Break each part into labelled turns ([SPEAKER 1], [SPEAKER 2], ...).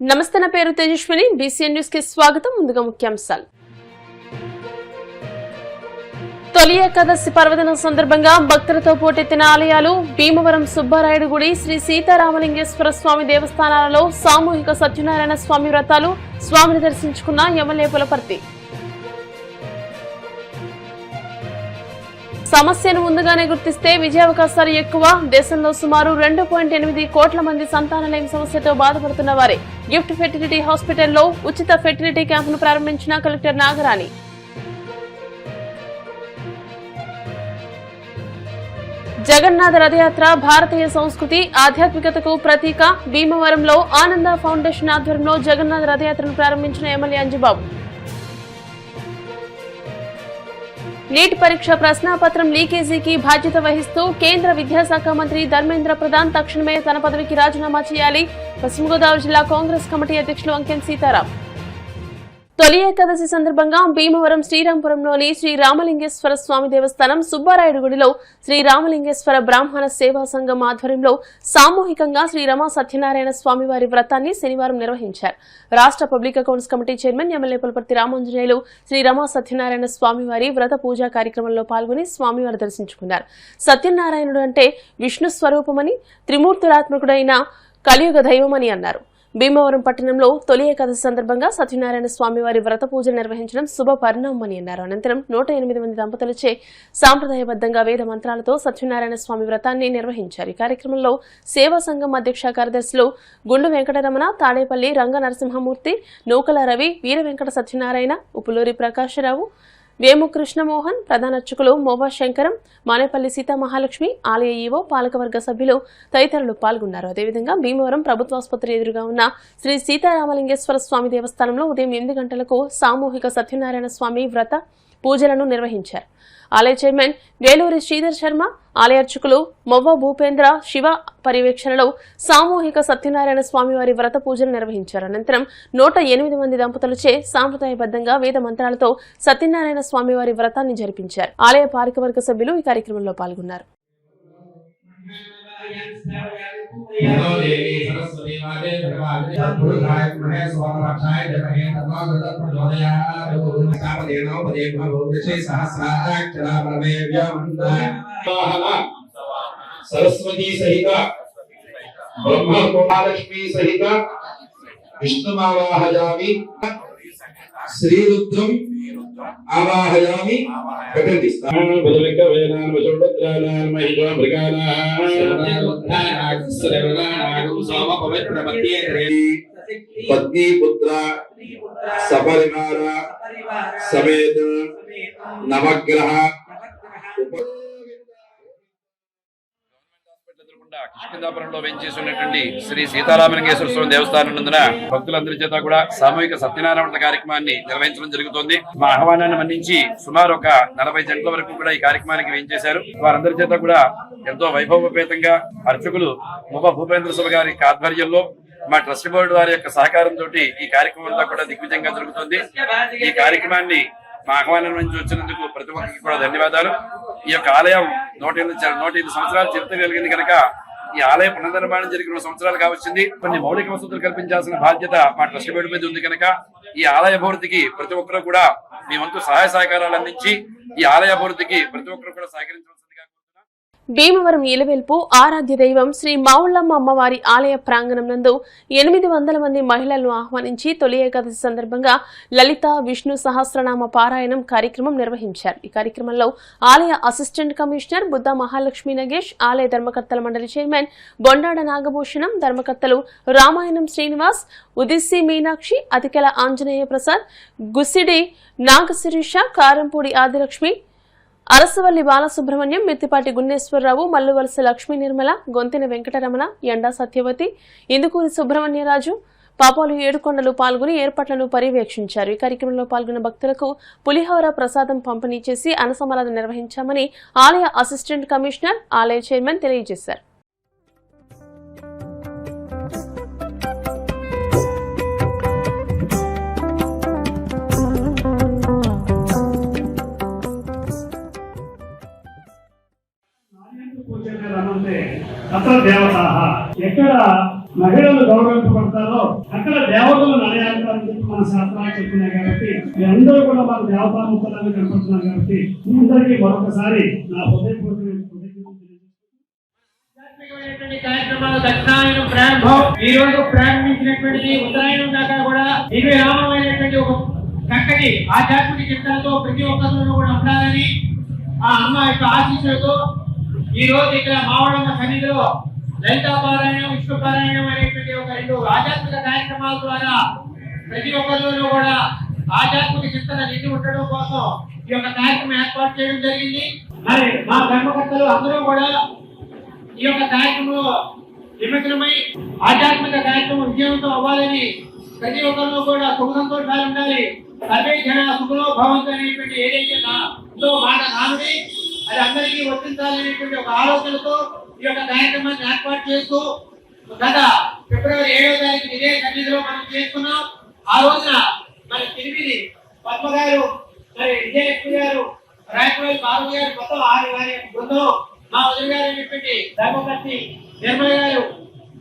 [SPEAKER 1] నమస్తే, నా పేరు తేజస్విని. బీసీఎన్ న్యూస్ కి స్వాగతం. ముందుగా ముఖ్యాంశాలు. తొలి ఏకాదశి పర్వదినం సందర్భంగా భక్తులతో పోటెత్తిన ఆలయాలు. భీమవరం సుబ్బారాయుడు గుడి, శ్రీ సీతారామలింగేశ్వర స్వామి దేవస్థానాలలో సామూహిక సత్యనారాయణ స్వామి వ్రతాలు. స్వామిని దర్శించుకున్న ఎమ్మెల్యే పులపర్తి. సమస్యను ముందుగానే గుర్తిస్తే విజయావకాశాలు ఎక్కువ. దేశంలో సుమారు 2.8 కోట్ల మంది సంతానలేమి సమస్యతో బాధపడుతున్న వారే. గిఫ్ట్ ఫెర్టిలిటీ హాస్పిటల్లో ఉచిత ఫెర్టిలిటీ క్యాంపును ప్రారంభించిన కలెక్టర్ నాగరాణి. జగన్నాథ రథయాత్ర భారతీయ సంస్కృతి ఆధ్యాత్మికతకు ప్రతీక. భీమవరంలో ఆనంద ఫౌండేషన్ ఆధ్వర్యంలో జగన్నాథ రథయాత్రను ప్రారంభించిన ఎమ్మెల్యే అంజిబాబు. నీట్ పరీక్ష ప్రశ్నాపత్రం లీకేజీకి బాధ్యత వహిస్తూ కేంద్ర విద్యాశాఖ మంత్రి ధర్మేంద్ర ప్రధాన్ తక్షణమే తన పదవికి రాజీనామా చేయాలి. పశ్చిమ గోదావరి జిల్లా కాంగ్రెస్ కమిటీ అధ్యక్షులు అంకెన్ సీతారాం. తొలి ఏకాదశి సందర్భంగా భీమవరం శ్రీరాంపురంలోని శ్రీ రామలింగేశ్వర స్వామి దేవస్థానం సుబ్బారాయుడు గుడిలో శ్రీ రామలింగేశ్వర బ్రాహ్మణ సేవా సంఘం ఆధ్వర్యంలో సామూహికంగా శ్రీ రమా సత్యనారాయణ స్వామి వారి వ్రతాన్ని శనివారం నిర్వహించారు. రాష్ట్ర public accounts committee chairman MLA Pulaparthi Ramanjaneyulu Sri Rama Satyanarayana Swamy వారి వ్రత పూజా కార్యక్రమంలో పాల్గొని స్వామివారి దర్శించుకున్నారు. సత్యనారాయణుడు అంటే విష్ణు స్వరూపమని, త్రిమూర్తులాత్మకుడైన కలియుగ దైవమని అన్నారు. భీమవరం పట్టణంలో తొలి ఏకాదశి సందర్భంగా సత్యనారాయణ స్వామి వారి వ్రత పూజలు నిర్వహించడం శుభ పరిణామమని అన్నారు. అనంతరం 108 మంది దంపతులచే సాంప్రదాయబద్దంగా వేద మంత్రాలతో సత్యనారాయణ స్వామి వ్రతాన్ని నిర్వహించారు. ఈ కార్యక్రమంలో సేవా సంఘం అధ్యక్ష కార్యదర్శులు గుండు వెంకటరమణ, తాడేపల్లి రంగ నరసింహమూర్తి, నూకల రవి, వీర వెంకట సత్యనారాయణ, ఉపులూరి ప్రకాశరావు, వేము కృష్ణమోహన్, ప్రధాన అర్చకులు మోవా శంకరం, మానేపల్లి సీతామహాలక్ష్మి, ఆలయ ఈవో, పాలకవర్గ సభ్యులు తదితరులు పాల్గొన్నారు. అదేవిధంగా భీమవరం ప్రభుత్వాసుపత్రి ఎదురుగా ఉన్న శ్రీ సీతారామలింగేశ్వర స్వామి దేవస్థానంలో ఉదయం 8 గంటలకు సామూహిక సత్యనారాయణ స్వామి వ్రత పూజలను నిర్వహించారు. ఆలయ చైర్మన్ వేలూరి శ్రీధర్ శర్మ, ఆలయ అర్చకులు మొవ్వ భూపేంద్ర శివ పర్యవేక్షణలో సామూహిక సత్యనారాయణ స్వామి వారి వ్రత పూజలు నిర్వహించారు. అనంతరం 108 మంది దంపతులచే సాంప్రదాయబద్దంగా వేద మంత్రాలతో సత్యనారాయణ స్వామి వారి వ్రతాన్ని జరిపించారు. ఆలయ పాలకవర్గ సభ్యులు ఈ కార్యక్రమంలో పాల్గొన్నారు.
[SPEAKER 2] सरस्वती सहित ब्रह्म महालक्ष्मी सहित विष्णुमावाहयामि श्रीरुद्रम आवाहयामि कटंति बदलिक वेदान वजुड्रानान महिषो मृगानां सर्वनाग सर्वनाग सोम पवित्र मध्य पत्नी पुत्र सपरिवार समेत नवग्रह కిష్కిందాపురంలో వెంచేసినటువంటి శ్రీ సీతారామలింగేశ్వర స్వామి దేవస్థానం నందున భక్తులందరి చేత కూడా సామూహిక సత్యనారాయణ కార్యక్రమాన్ని నిర్వహించడం జరుగుతోంది. మా ఆహ్వానాన్ని మన్నించి సుమారు ఒక 40 జంటల వరకు కూడా ఈ కార్యక్రమానికి వేయించేశారు. వారందరి చేత కూడా ఎంతో వైభవపేతంగా అర్చకులు మొవ్వ భూపేంద్ర శివ గారి ఆధ్వర్యంలో మా ట్రస్ట్ బోర్డు వారి యొక్క సహకారంతో ఈ కార్యక్రమం అంతా కూడా దిగ్విజయంగా జరుగుతుంది. ఈ కార్యక్రమాన్ని మా ఆహ్వానం నుంచి వచ్చినందుకు ప్రతి ఒక్కరికి కూడా ధన్యవాదాలు. ఈ యొక్క ఆలయం 108 సంవత్సరాల చరిత్ర కలిగింది కనుక ఈ ఆలయ పునర్నిర్మాణం జరిగిన 2 సంవత్సరాలు కావచ్చింది. కొన్ని మౌలిక వసతులు కల్పించాల్సిన బాధ్యత మా ట్రస్ట్ బోర్డు మీద ఉంది కనుక ఈ ఆలయ అభివృద్ధికి ప్రతి ఒక్కరు కూడా మీ వంతు సహాయ సహకారాలు అందించి ఈ ఆలయ అభివృద్ధికి ప్రతి ఒక్కరు కూడా సహకరించవలసిందిగా.
[SPEAKER 1] భీమవరం ఇలవెల్పు ఆరాధ్య దైవం శ్రీ మావుళ్ళమ్మ అమ్మవారి ఆలయ ప్రాంగణం నందు 800 మంది మహిళలను ఆహ్వానించి తొలి ఏకాదశి సందర్భంగా లలిత విష్ణు సహస్రనామ పారాయణం కార్యక్రమం నిర్వహించారు. ఈ కార్యక్రమంలో ఆలయ అసిస్టెంట్ కమిషనర్ బుద్ధ మహాలక్ష్మి నగేష్, ఆలయ ధర్మకర్తల మండలి చైర్మన్ బొండాడ నాగభూషణం, ధర్మకర్తలు రామాయణం శ్రీనివాస్, ఉదిస్సి మీనాక్షి, అతికెల ఆంజనేయ ప్రసాద్, గుసిడి నాగశిరీష, కారంపూడి ఆదిలక్ష్మి, అరసవల్లి బాలసుబ్రహ్మణ్యం, మిత్తిపాటి గున్నేశ్వరరావు, మల్లువలస లక్ష్మీ నిర్మల, గొంతిన వెంకటరమణ, ఎండా సత్యవతి, ఇందుకూరి సుబ్రహ్మణ్యరాజు, పాపాలు ఏడుకొండలు పాల్గొని ఏర్పాట్లను పర్యవేక్షించారు. ఈ కార్యక్రమంలో పాల్గొన్న భక్తులకు పులిహోర ప్రసాదం పంపిణీ చేసి అన్నసమారాధన నిర్వహించామని ఆలయ అసిస్టెంట్ కమిషనర్, ఆలయ చైర్మన్ తెలియజేశారు.
[SPEAKER 3] అక్కడ దేవతాహ ఎక్కడ మహిళలు గౌరవించబడతారో అక్కడ దేవతలు నడయాడతారని చెప్పి మన శాస్త్రాలు చెప్తున్నాయి కాబట్టి మీరందరూ కూడా మన దేవతాముఖాలను కనపడుతున్నారు కాబట్టి మీ అందరికీ మరొకసారి నా హృదయపూర్వకమైన
[SPEAKER 4] కార్యక్రమాలు దక్షిణాయనం ప్రారంభం ఈ రోజు ప్రారంభించినటువంటి ఉత్తరాయణం దాకా కూడా దివ్య రామమైనటువంటి ఒక చక్కటి ఆధ్యాత్మిక చింతనతో ప్రతి ఒక్కరిలో కూడా ఉండాలని ఆ అమ్మ యొక్క ఆశీస్సులతో ఈ రోజు ఇక్కడ మావడమ్మ సన్నిధిలో లలితా పారాయణం విష్ణు పారాయణం అనేటువంటి ఒక 2 ఆధ్యాత్మిక కార్యక్రమాల ద్వారా ప్రతి ఒక్కరిలోనూ కూడా ఆధ్యాత్మిక చింతన నిండి ఉండడం కోసం ఈ యొక్క కార్యక్రమం ఏర్పాటు చేయడం జరిగింది. మరి మా ధర్మకర్తలు అందరూ కూడా ఈ యొక్క కార్యక్రమంలో నిమగ్నమై ఆధ్యాత్మిక కార్యక్రమం విజయవంతం అవ్వాలని ప్రతి ఒక్కరిలో కూడా సుఖ సంతోషాలు ఉండాలి. సర్వే జన సుఖలో భవంతు అనేటువంటి ఏదైతే మాట నానుడి అది అందరికీ వర్తించాలనేటువంటి ఒక ఆలోచనతో ఈ యొక్క కార్యక్రమాన్ని ఏర్పాటు చేస్తూ గత ఫిబ్రవరి 7వ తారీఖు ఇదే సన్నిధిలో మనం చేసుకున్నాం. ఆ రోజున మన తిరిగి పద్మ గారు, మరి విజయలక్ష్మి గారు, రాయపల్లి బాబు గారు, మొత్తం 6 వారి బృందం, మా వదిలి గారు అయినటువంటి ధర్మపతి నిర్మల గారు,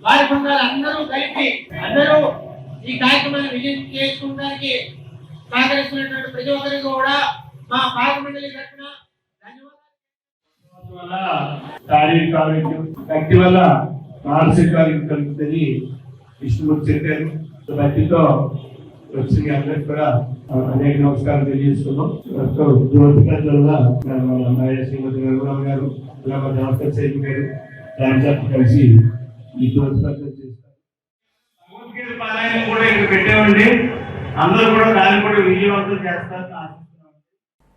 [SPEAKER 4] వారి బృందాలు అందరూ కలిపి అందరూ ఈ కార్యక్రమాన్ని విజయం చేసుకోవడానికి సహకరిస్తున్నటువంటి ప్రతి ఒక్కరికి కూడా మా పాలక మండలి తరఫున
[SPEAKER 3] శారీరక ఆరోగ్యం భక్తి వల్ల మానసిక ఆరోగ్యం కలుగుతుంది విష్ణుమూర్తి చెప్పారు. భక్తితో వచ్చిన అందరికి కూడా అనేక నమస్కారం తెలియజేస్తున్నాం. జ్యోతిగా శ్రీమతి రఘురామ్ గారు, డాక్టర్ సైన్ గారు, రాజాతో కలిసి ఈ జ్యోతిగా చేస్తారు. పారాయణ కూడా ఇక్కడ పెట్టామండి. అందరూ కూడా దాన్ని కూడా విజయవంతం చేస్తారు.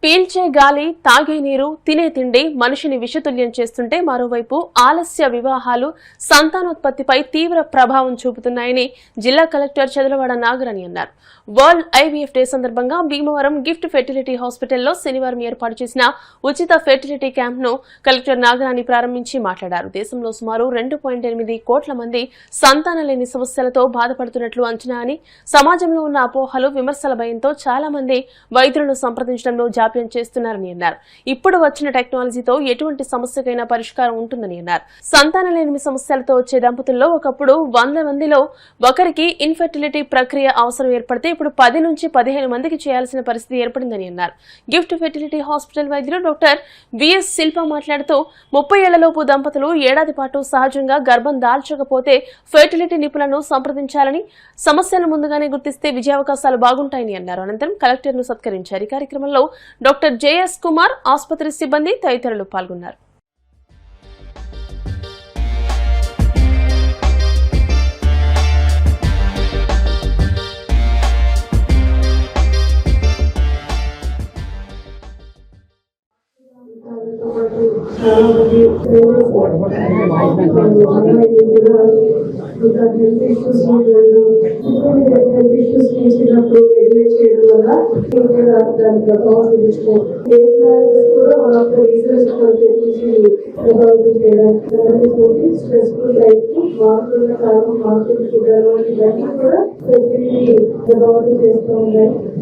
[SPEAKER 1] పీల్చే గాలి, తాగే నీరు, తినే తిండి మనిషిని విషతుల్యం చేస్తుంటే మరోవైపు ఆలస్య వివాహాలు సంతానోత్పత్తిపై తీవ్ర ప్రభావం చూపుతున్నాయని జిల్లా కలెక్టర్ చదలవాడ నాగరాణి అన్నారు. వరల్డ్ ఐవీఎఫ్ డే సందర్భంగా భీమవరం గిఫ్ట్ ఫెర్టిలిటీ హాస్పిటల్లో శనివారం ఏర్పాటు చేసిన ఉచిత ఫెర్టిలిటీ క్యాంప్ ను కలెక్టర్ నాగరాణి ప్రారంభించి మాట్లాడారు. దేశంలో సుమారు 2.8 కోట్ల మంది సంతానం లేని సమస్యలతో బాధపడుతున్నట్లు అంచనా అని, సమాజంలో ఉన్న అపోహలు, విమర్శల భయంతో చాలా మంది వైద్యులను సంప్రదించడంలో జాప్యం చేస్తున్నారని అన్నారు. ఇప్పుడు వచ్చిన టెక్నాలజీతో ఎటువంటి సమస్యకైనా పరిష్కారం ఉంటుందని అన్నారు. సంతానం లేని సమస్యలతో వచ్చే దంపతుల్లో ఒకప్పుడు 100 మందిలో ఒకరికి ఇన్ఫెర్టిలిటీ ప్రక్రియ అవసరం ఏర్పడితే ఇప్పుడు 10 నుంచి 15 మందికి చేయాల్సిన పరిస్థితి ఏర్పడిందని అన్నారు. గిఫ్ట్ ఫెర్టిలిటీ హాస్పిటల్ వైద్యులు డాక్టర్ విఎస్ శిల్ప మాట్లాడుతూ 30 ఏళ్లలోపు దంపతులు ఏడాది పాటు సహజంగా గర్భం దాల్చకపోతే ఫెర్టిలిటీ నిపుణులను సంప్రదించాలని, సమస్యలను ముందుగానే గుర్తిస్తే విజయావకాశాలు బాగుంటాయని అన్నారు. అనంతరం కలెక్టర్ ను సత్కరించారు. ఈ కార్యక్రమంలో డాక్టర్ జేఎస్ కుమార్, ఆసుపత్రి సిబ్బంది తదితరులు పాల్గొన్నారు.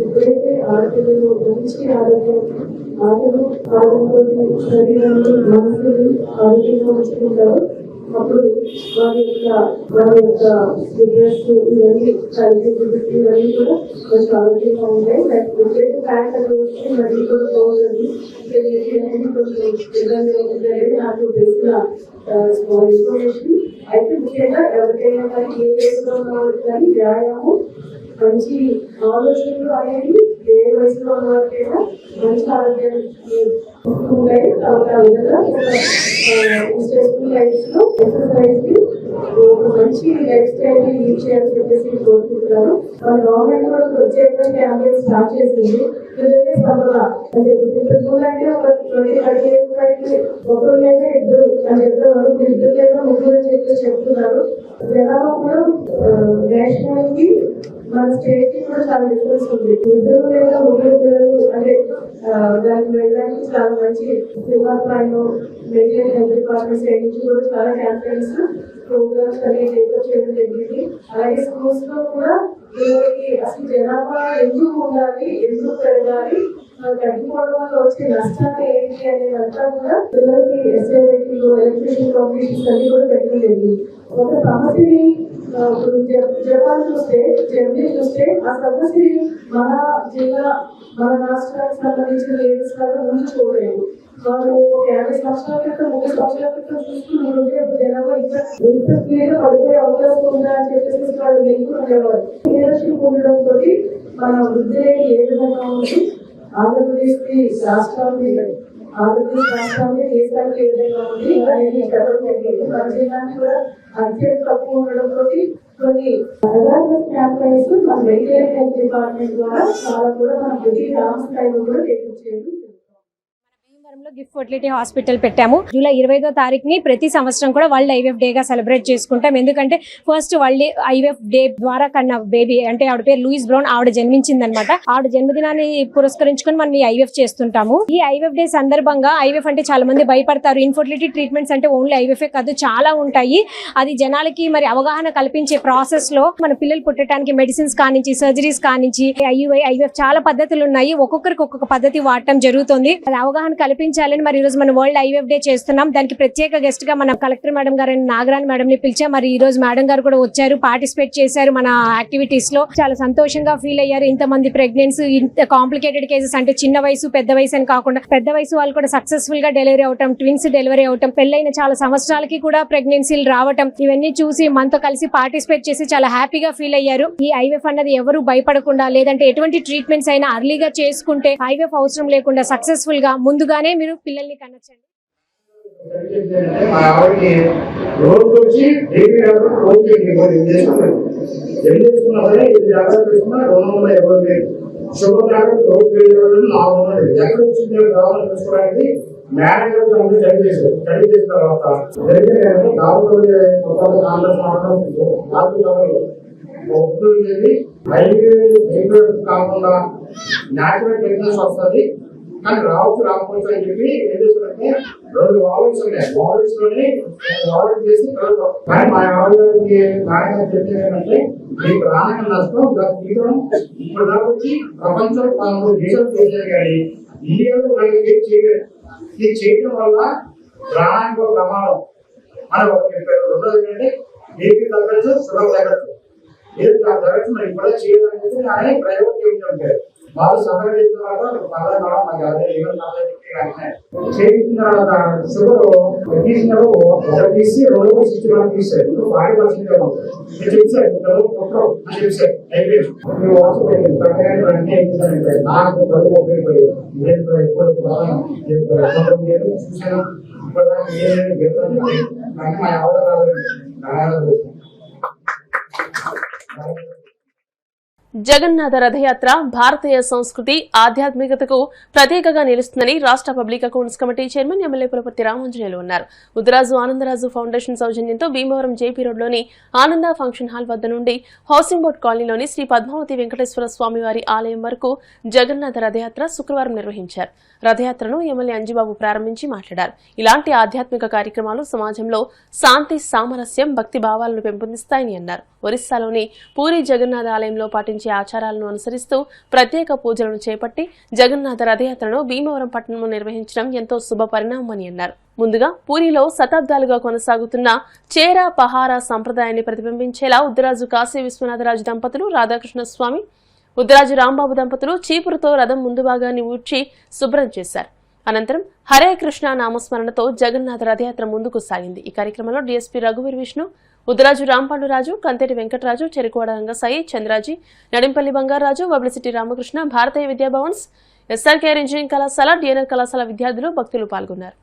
[SPEAKER 5] ఇప్పుడైతే ఆరోగ్యంలో మంచి ఆరోగ్యం ఆటలు ఆరోగ్యంతో శరీరాన్ని మనసుని ఆరోగ్యంగా ఉంచుకుంటారు. అప్పుడు వారి యొక్క ఫిట్నెస్ ఇవన్నీ ఇవన్నీ కూడా కొంచెం ఆరోగ్యంగా ఉంటాయి. ఎప్పుడైతే ఫ్యాట్ అది వస్తే మళ్ళీ కూడా పోవాలి, కొంచెం ఇబ్బందిగా ఉంటుంది. నాకు తెలిసిన ఇన్ఫర్మేషన్ అయితే ముఖ్యంగా ఎవరికైనా కానీ ఏ వయసులో ఉన్న వాళ్ళకి కానీ వ్యాయామం, మంచి ఆలోచనలు అనేవి ఏ వయసులో ఉన్న వాళ్ళకైనా మంచి ఆరోగ్యం ఉంటాయి. కాబట్టి ఆ విధంగా స్ట్రెస్ఫుల్ లైఫ్ లో ఎక్సర్సైజ్ ని ఒక మంచి లైఫ్ స్టైల్ ని లీడ్ చేయాలని చెప్పేసి కోరుకుంటున్నాను. మన గవర్నమెంట్ కూడా ప్రత్యేకంగా క్యాంపెయిన్ స్టార్ట్ చేసింది. అంటే ఒక 20-30 years బట్టి ఒకరు లేదా ఇద్దరు అని చెప్పేవారు, ఇద్దరు లేదా ముగ్గురు అని చెప్పేసి చెప్తున్నారు. జనాభా కూడా నేషనల్ కి మన స్టేట్ కి కూడా చాలా డిఫరెన్స్ ఉంది. ఇద్దరు లేదా ముగ్గురు పిల్లలు అంటే దానికి వెళ్ళడానికి చాలా మంచి జిల్లాలో మెడికల్ హెల్త్ డిపార్ట్మెంట్ సైడ్ నుంచి కూడా చాలా క్యాంపెయిన్స్ ప్రోగ్రామ్స్ అనేది డెవలప్ చేయడం జరిగింది. అలాగే స్కూల్స్ లో కూడా పిల్లలకి అసలు జనాభా ఎందుకు ఉండాలి, ఎందుకు పెరగాలి, తగ్గిపోవడం వల్ల వచ్చే నష్టాలు ఏంటి అనేదంతా కూడా పిల్లలకి ఎస్ఐ రేటింగ్, ఎలక్ట్రిసిటీ కాంపిటీషన్స్ అన్ని కూడా పెట్టడం జరిగింది. ఒక సమస్యని ఇప్పుడు జపాన్ చూస్తే జర్మనీ చూస్తే ఆ సమస్య మన జిల్లా మన రాష్ట్రానికి సంబంధించిన లేడీస్ లాగా ముందు చూడలేదు. వాళ్ళు 50 సంవత్సరాల క్రితం 30 సంవత్సరాల క్రితం చూసుకున్నప్పుడు జనాభా ఇంత స్పీడ్గా పడిపోయే అవకాశం ఉందా అని చెప్పేసి వాళ్ళు వెళ్ళుకునేవారు. లీడర్షిప్ ఉండడంతో మన వృద్ధి రేటు ఏ విధంగా ఉంది, ఆంధ్రప్రదేశ్ రాష్ట్రాన్ని దేశానికి ఏ విధంగా ఉంది అనేది చెప్పడం జరిగింది. మన జిల్లాని కూడా అత్యంత తక్కువ ఉండడంతో కొన్ని అవేర్నెస్ క్యాంపెయిన్స్ మన మెడికల్ హెల్త్ డిపార్ట్మెంట్ ద్వారా చాలా కూడా మన ప్రతి గ్రామ స్థాయిలో కూడా చేయించేది.
[SPEAKER 6] గిఫ్ట్ ఫర్టిలిటీ హాస్పిటల్ పెట్టాము. జూలై 25వ తారీఖుని ప్రతి సంవత్సరం కూడా వరల్డ్ ఐవీఎఫ్ డే గా సెలబ్రేట్ చేసుకుంటాం. ఎందుకంటే ఫస్ట్ వరల్డ్ ఐవీఎఫ్ డే ద్వారా కన్నా బేబీ అంటే ఆవిడ పేరు లూయిస్ బ్రౌన్, ఆవిడ జన్మించింది అనమాట. ఆవిడ జన్మదినాన్ని పురస్కరించుకొని మనం ఈ ఐవీఎఫ్ చేస్తుంటాము. ఈ ఐవీఎఫ్ డే సందర్భంగా ఐవీఎఫ్ అంటే చాలా మంది భయపడతారు. ఇన్ఫర్టిలిటీ ట్రీట్మెంట్స్ అంటే ఓన్లీ ఐవీఎఫ్ కాదు, చాలా ఉంటాయి. అది జనాలకి మరి అవగాహన కల్పించే ప్రాసెస్ లో మన పిల్లలు పుట్టడానికి మెడిసిన్స్ కానించి సర్జరీస్ కానించి ఐవీఎఫ్ చాలా పద్ధతులు ఉన్నాయి. ఒక్కొక్కరికి ఒక్కొక్క పద్ధతి వాడటం జరుగుతుంది. అది అవగాహన కల్పించాలని మరి ఈ రోజు మనం వరల్డ్ ఐవీఎఫ్ డే చేస్తున్నాం. దానికి ప్రత్యేక గెస్ట్ గా మన కలెక్టర్ మేడం గారిని నాగరాణి మేడం ని పిలిచాం. మరి ఈ రోజు మేడం గారు కూడా వచ్చారు, పార్టిసిపేట్ చేశారు మన యాక్టివిటీస్ లో. చాలా సంతోషంగా ఫీల్ అయ్యారు. ఇంతమంది ప్రెగ్నెన్సీ, ఇంత కాంప్లికేటెడ్ కేసెస్ అంటే చిన్న వయసు పెద్ద వయసు అని కాకుండా పెద్ద వయసు వాళ్ళు కూడా సక్సెస్ఫుల్ గా డెలివరీ అవటం, ట్విన్స్ డెలివరీ అవటం, పెళ్ళైన చాలా సంవత్సరాలకి కూడా ప్రెగ్నెన్సీలు రావటం, ఇవన్నీ చూసి మనతో కలిసి పార్టిసిపేట్ చేసి చాలా హ్యాపీగా ఫీల్ అయ్యారు. ఈ ఐవీఎఫ్ అన్నది ఎవరు భయపడకుండా, లేదంటే ఎటువంటి ట్రీట్మెంట్స్ అయినా అర్లీగా చేసుకుంటే ఐవీఎఫ్ అవసరం లేకుండా సక్సెస్ఫుల్ గా ముందుగానే మీరు పిల్లల్ని కనొచ్చండి.
[SPEAKER 7] మా ఆవిడకి రోజుకి వచ్చి డైలీ రోజుకి చేసుకున్నా సరే ఇది జాగ్రత్త తీసుకున్నా 250 షుగర్ టాబ్లెట్ రోజు 400 ఎక్కడ వచ్చింది రావాలని తెలుసుకోవడానికి మేనేజర్ స్టడీ చేశారు. స్టడీ చేసిన తర్వాత కాకుండా న్యాచురల్ టెక్నిక్స్ వస్తుంది కానీ రాకపోవచ్చు అని చెప్పి ఏం చేస్తారంటే 2 వాల్యూమ్స్ ఉన్నాయి. వాల్యూమ్స్ లోని వాల్యూమ్ చేసి కానీ మా ఆవిడకి నాయన చెప్పింది ఏంటంటే మీ ప్రాణానికి నష్టం తీయడం ఇప్పుడు దాకా వచ్చి ప్రపంచం 13 దేశాలు చేశారు కానీ ఇండియాలో మనకి చేయలేదు. ఇది చేయడం వల్ల ప్రాణానికి ఒక ప్రమాదం అని ఒకటి చెప్పారు. రెండోది ఏంటంటే బీపీ తగ్గచ్చు, షుగర్ తగ్గచ్చు, ఏది తగ్గచ్చు మరి ఇప్పుడు చేయడానికి చెప్పి ఆయన ప్రయోగం చేయించారు. వాళ్ళు సఫర్ చేసిన తర్వాత చేయించిన తర్వాత షుగర్ తీసిన తీసి 2 తీసారు. 40% చెప్పారు నాకు చూసాను మా ఆవిడ
[SPEAKER 1] జగన్నాథ రథయాత్ర భారతీయ సంస్కృతి ఆధ్యాత్మికతకు ప్రతీకగా నిలుస్తుందని రాష్ట్ర public accounts committee chairman MLA Pulaparthi Ramanjaneyulu అన్నారు. ఉదరాజు ఆనందరాజు ఫౌండేషన్ సౌజన్యంతో భీమవరం జేపీ రోడ్లోని ఆనంద ఫంక్షన్ హాల్ వద్ద నుండి హౌసింగ్ బోర్డ్ కాలనీలోని శ్రీ పద్మావతి వెంకటేశ్వర స్వామివారి ఆలయం వరకు జగన్నాథ రథయాత్ర శుక్రవారం నిర్వహించారు. రథయాత్రను ఎమ్మెల్యే అంజిబాబు ప్రారంభించి మాట్లాడారు. ఇలాంటి ఆధ్యాత్మిక కార్యక్రమాలు సమాజంలో శాంతి, సామరస్యం, భక్తి భావాలను పెంపొందిస్తాయని అన్నారు. ఒరిస్సాలోని పూరి జగన్నాథ ఆలయంలో పాటించే ఆచారాలను అనుసరిస్తూ ప్రత్యేక పూజలను చేపట్టి జగన్నాథ రథయాత్రను భీమవరం పట్టణంలో నిర్వహించడం ఎంతో శుభ పరిణామమని అన్నారు. ముందుగా పూరిలో శతాబ్దాలుగా కొనసాగుతున్న చేరా పహారా సంప్రదాయాన్ని ప్రతిబింబించేలా ఉద్దరాజు కాశీ విశ్వనాథరాజు దంపతులు, రాధాకృష్ణ స్వామి, ఉద్దరాజు రాంబాబు దంపతులు చీపురుతో రథం ముందు భాగాన్ని ఊడ్చి శుభ్రం చేశారు. అనంతరం హరే కృష్ణ నామస్మరణతో జగన్నాథ రథయాత్ర ముందుకు సాగింది. ఈ కార్యక్రమంలో డీఎస్పీ రఘువీర్ విష్ణు, ఉదరాజు రాంపాండురాజు, కంతేటి వెంకటరాజు, చెరుకువాడ రంగసాయి, చంద్రాజీ, నడింపల్లి బంగారాజు, వబిలిసిటీ రామకృష్ణ, భారతీయ విద్యాభవన్స్, ఎస్ఆర్కేఆర్ ఇంజనీరింగ్ కళాశాల, డిఎన్ఆర్ కళాశాల విద్యార్థులు, భక్తులు పాల్గొన్నారు.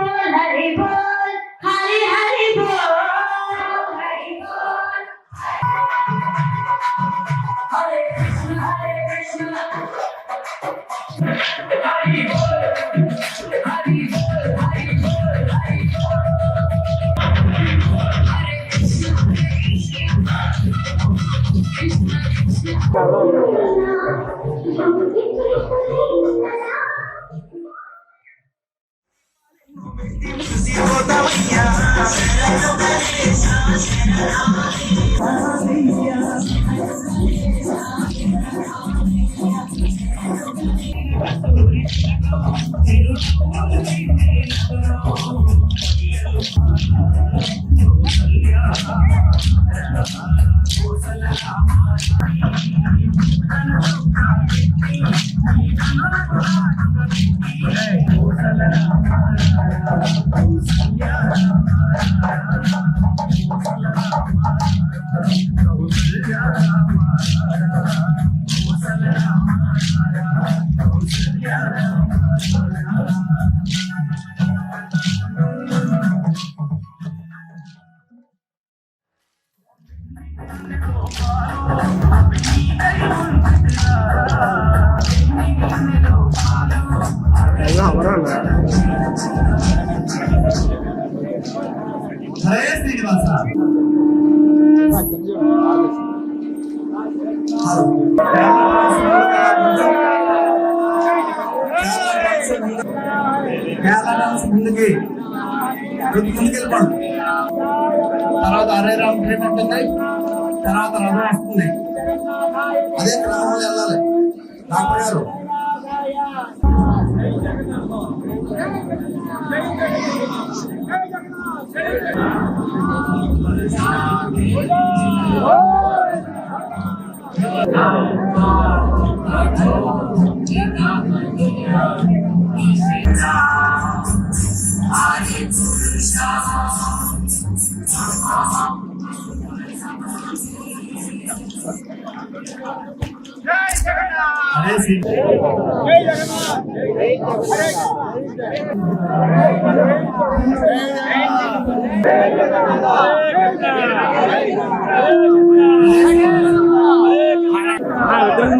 [SPEAKER 8] हरि हरि बोल, हरि हरि बोल, हरि बोल,
[SPEAKER 7] ముందుకి వెళ్ళిపోండి. తర్వాత అరే రామ్ ట్రైన్ ఉంటుంది, తర్వాత రథం వస్తుంది. అదే క్రమంలో వెళ్ళాలి. డాక్టర్ గారు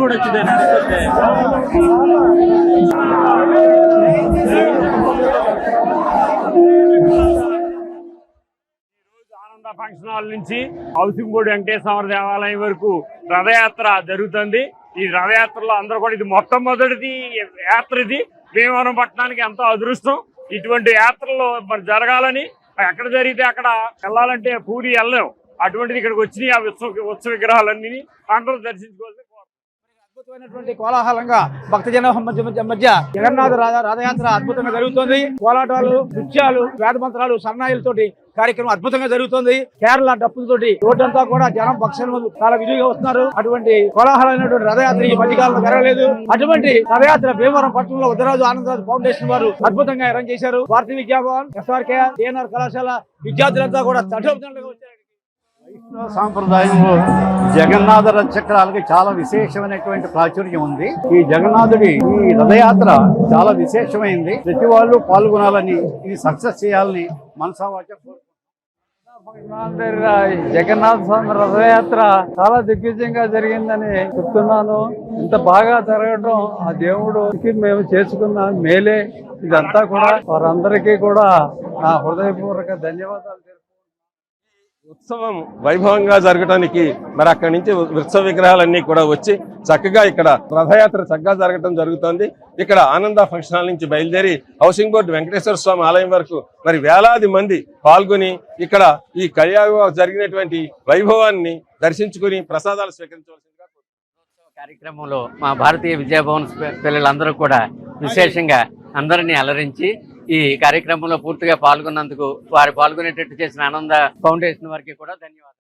[SPEAKER 4] కూడా వచ్చింది. ఆనంద ఫంక్షన్ హాల్ నుంచి హౌసింగ్ బోర్డు వెంకటేశ్వర దేవాలయం వరకు రథయాత్ర జరుగుతుంది. ఈ రథయాత్రలో అందరూ కూడా ఇది మొట్టమొదటిది యాత్ర. ఇది భీమవరం పట్టణానికి ఎంతో అదృష్టం. ఇటువంటి యాత్రలు మరి జరగాలని, ఎక్కడ జరిగితే అక్కడ వెళ్ళాలంటే పూరి వెళ్ళలేం. అటువంటిది ఇక్కడికి వచ్చినాయి ఆ ఉత్సవ విగ్రహాలన్నీ అందరూ దర్శించుకోవాల్సి.
[SPEAKER 8] అద్భుతమైనటువంటి కోలాహలంగా భక్తజన మధ్య జగన్నాథ రథయాత్ర అద్భుతంగా జరుగుతుంది. కోలాటాలు, నృత్యాలు, వేద మంత్రాలు, సన్నాయిలతోటి కార్యక్రమం అద్భుతంగా జరుగుతుంది. కేరళ డప్పులతోటి రోడ్డంతా కూడా జనం భక్తులు చాలా విధిగా వస్తున్నారు. అటువంటి కోలాహలమైనటువంటి రథయాత్ర ఈ మధ్యకాలంలో జరగలేదు. అటువంటి రథయాత్ర భీమవరం పట్టణంలో ఉదయరాజు ఆనందరాజు ఫౌండేషన్ వారు అద్భుతంగా అరేంజ్ చేశారు. భారతీయ విద్యాభవన్, ఎస్ఆర్కే, టిఎన్ఆర్ కళాశాల విద్యార్థులంతా కూడా తటోపతంగా వచ్చారు.
[SPEAKER 9] వైష్ణవ సాంప్రదాయంలో జగన్నాథ రథ చక్రాలకి చాలా విశేషమైనటువంటి ప్రాచుర్యం ఉంది. ఈ జగన్నాథుడి ఈ రథయాత్ర చాలా విశేషమైంది. ప్రతి వాళ్ళు పాల్గొనాలని, ఇది సక్సెస్ చేయాలని మనసావాచ
[SPEAKER 10] జగన్నాథ స్వామి రథయాత్ర చాలా దిగ్విజయంగా జరిగిందని చెప్తున్నాను. ఇంత బాగా జరగడం ఆ దేవుడికి మేము చేసుకున్న మేలే. ఇదంతా కూడా వారందరికీ కూడా నా హృదయపూర్వక ధన్యవాదాలు.
[SPEAKER 11] ఉత్సవం వైభవంగా జరగడానికి మరి అక్కడి నుంచి ఉత్సవ విగ్రహాలన్నీ కూడా వచ్చి చక్కగా ఇక్కడ రథయాత్ర చక్కగా జరగడం జరుగుతుంది. ఇక్కడ ఆనంద ఫంక్షన్ హాల్ నుంచి బయలుదేరి హౌసింగ్ బోర్డు వెంకటేశ్వర స్వామి ఆలయం వరకు మరి వేలాది మంది పాల్గొని ఇక్కడ ఈ కళ్యాణ జరిగినటువంటి వైభవాన్ని దర్శించుకుని ప్రసాదాలు స్వీకరించవలసిందిగా
[SPEAKER 12] కార్యక్రమంలో మా భారతీయ విద్యాభవన్ పిల్లలందరూ కూడా విశేషంగా అందరినీ అలరించి ఈ కార్యక్రమంలో పూర్తిగా పాల్గొన్నందుకు, వారు పాల్గొనేటట్టు చేసిన ఆనంద ఫౌండేషన్ వారికి కూడా ధన్యవాదాలు.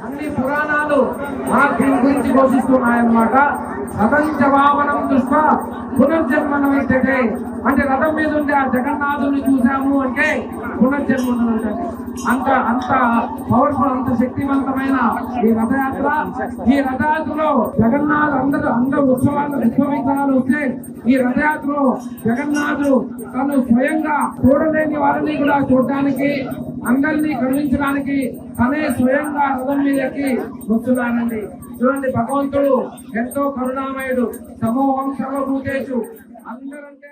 [SPEAKER 4] అన్ని పురాణాలు దీని గురించి ఘోషిస్తున్నాయన్నమాట. రథంచ వామనం దృష్ట్యా పునర్జన్మనమైతే అంటే రథం మీద ఉండే ఆ జగన్నాథుని చూసాము అంటే పునర్జన్మనం ఉంటుంది. అంత పవర్ఫుల్, అంత శక్తివంతమైన ఈ రథయాత్ర. ఈ రథయాత్రలో జగన్నాథ్ అందరూ ఉత్సవాలు విగ్రహాలు వస్తే ఈ రథయాత్రలో జగన్నాథుడు తను స్వయంగా చూడలేని వాళ్ళని కూడా చూడటానికి, అందరినీ కరుణించడానికి తనే స్వయంగా రథం మీదకి వస్తున్నానండి. చూడండి, భగవంతుడు ఎంతో కరుణామయుడు. సమూహం సర్వభూతేషు, అందరంటే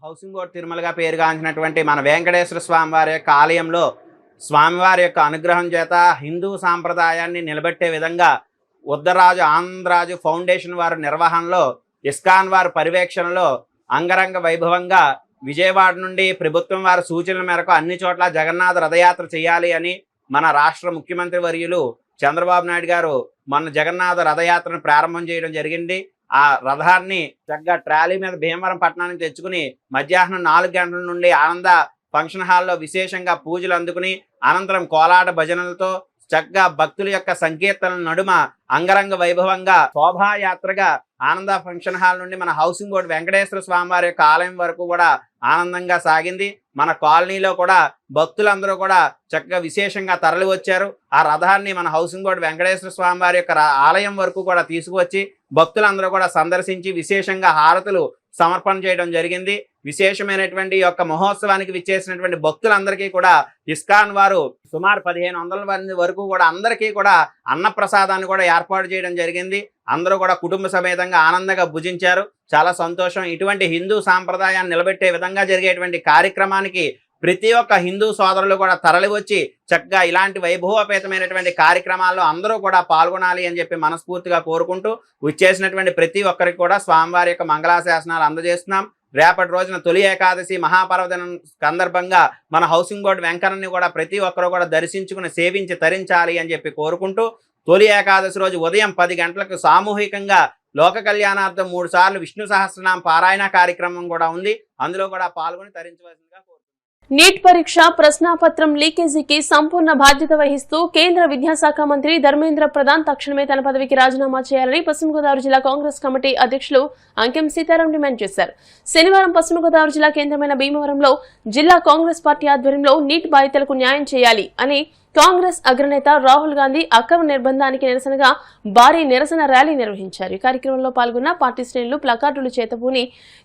[SPEAKER 13] హౌసింగ్ బోర్డు తిరుమలగా పేరుగాంచినటువంటి మన వెంకటేశ్వర స్వామి వారి యొక్క ఆలయంలో స్వామివారి యొక్క అనుగ్రహం చేత హిందూ సాంప్రదాయాన్ని నిలబెట్టే విధంగా ఉద్దరాజు ఆంధ్రరాజు ఫౌండేషన్ వారి నిర్వహణలో, ఇస్కాన్ వారి పర్యవేక్షణలో అంగరంగ వైభవంగా విజయవాడ నుండి ప్రభుత్వం వారి సూచనల మేరకు అన్ని చోట్ల జగన్నాథ రథయాత్ర చేయాలి అని మన రాష్ట్ర ముఖ్యమంత్రి వర్యులు చంద్రబాబు నాయుడు గారు మన జగన్నాథ రథయాత్రను ప్రారంభం చేయడం జరిగింది. ఆ రథాన్ని చక్కగా ట్రాలీ మీద భీమవరం పట్టణానికి తెచ్చుకుని మధ్యాహ్నం 4 గంటల నుండి ఆనంద ఫంక్షన్ హాల్లో విశేషంగా పూజలు అందుకుని అనంతరం కోలాట భజనలతో చక్కగా భక్తుల యొక్క సంకీర్తనల నడుమ అంగరంగ వైభవంగా శోభాయాత్రగా ఆనంద ఫంక్షన్ హాల్ నుండి మన హౌసింగ్ బోర్డు వెంకటేశ్వర స్వామి వారి యొక్క ఆలయం వరకు కూడా ఆనందంగా సాగింది. మన కాలనీలో కూడా భక్తులందరూ కూడా చక్కగా విశేషంగా తరలి వచ్చారు. ఆ రథాన్ని మన హౌసింగ్ బోర్డు వెంకటేశ్వర స్వామి వారి యొక్క ఆలయం వరకు కూడా తీసుకువచ్చి భక్తులందరూ కూడా సందర్శించి విశేషంగా హారతులు సమర్పణ చేయడం జరిగింది. విశేషమైనటువంటి యొక్క మహోత్సవానికి విచ్చేసినటువంటి భక్తులందరికీ కూడా ఇస్కాన్ వారు సుమారు 1500 మంది వరకు కూడా అందరికీ కూడా అన్నప్రసాదాన్ని కూడా ఏర్పాటు చేయడం జరిగింది. అందరూ కూడా కుటుంబ సమేతంగా ఆనందంగా భుజించారు. చాలా సంతోషం. ఇటువంటి హిందూ సాంప్రదాయాన్ని నిలబెట్టే విధంగా జరిగేటువంటి కార్యక్రమానికి ప్రతి ఒక్క హిందూ సోదరులు కూడా తరలి వచ్చి చక్కగా ఇలాంటి వైభవపేతమైనటువంటి కార్యక్రమాల్లో అందరూ కూడా పాల్గొనాలి అని చెప్పి మనస్ఫూర్తిగా కోరుకుంటూ వచ్చేసినటువంటి ప్రతి ఒక్కరికి కూడా స్వామివారి యొక్క మంగళాశాసనాలు అందజేస్తున్నాం. రేపటి రోజున తొలి ఏకాదశి మహాపర్వదినం సందర్భంగా మన హౌసింగ్ బోర్డు వెంకన్నని కూడా ప్రతి ఒక్కరు కూడా దర్శించుకుని సేవించి తరించాలి అని చెప్పి కోరుకుంటూ తొలి ఏకాదశి రోజు ఉదయం 10 గంటలకు సామూహికంగా లోక కళ్యాణార్థం 3 సార్లు విష్ణు సహస్రనామ పారాయణ కార్యక్రమం కూడా ఉంది. అందులో కూడా పాల్గొని తరించవలసిందిగా కోరుతున్నాం.
[SPEAKER 1] నీట్ పరీక్ష ప్రశ్నాపత్రం లీకేజీకి సంపూర్ణ బాధ్యత వహిస్తూ కేంద్ర విద్యాశాఖ మంత్రి ధర్మేంద్ర ప్రధాన్ తక్షణమే తన పదవికి రాజీనామా చేయాలని పశ్చిమ గోదావరి జిల్లా కాంగ్రెస్ కమిటీ అధ్యక్షులు అంకెం సీతారాం డిమాండ్ చేశారు. శనివారం పశ్చిమ గోదావరి జిల్లా కేంద్రమైన భీమవరంలో జిల్లా కాంగ్రెస్ పార్టీ ఆధ్వర్యంలో నీట్ బాధితులకు న్యాయం చేయాలి అని కాంగ్రెస్ అగ్రనేత రాహుల్ గాంధీ అక్రమ నిర్బంధానికి నిరసనగా భారీ నిరసన ర్యాలీ నిర్వహించారు. ఈ కార్యక్రమంలో పాల్గొన్న పార్టీ శ్రేణులు ప్లకార్డులు చేతబూని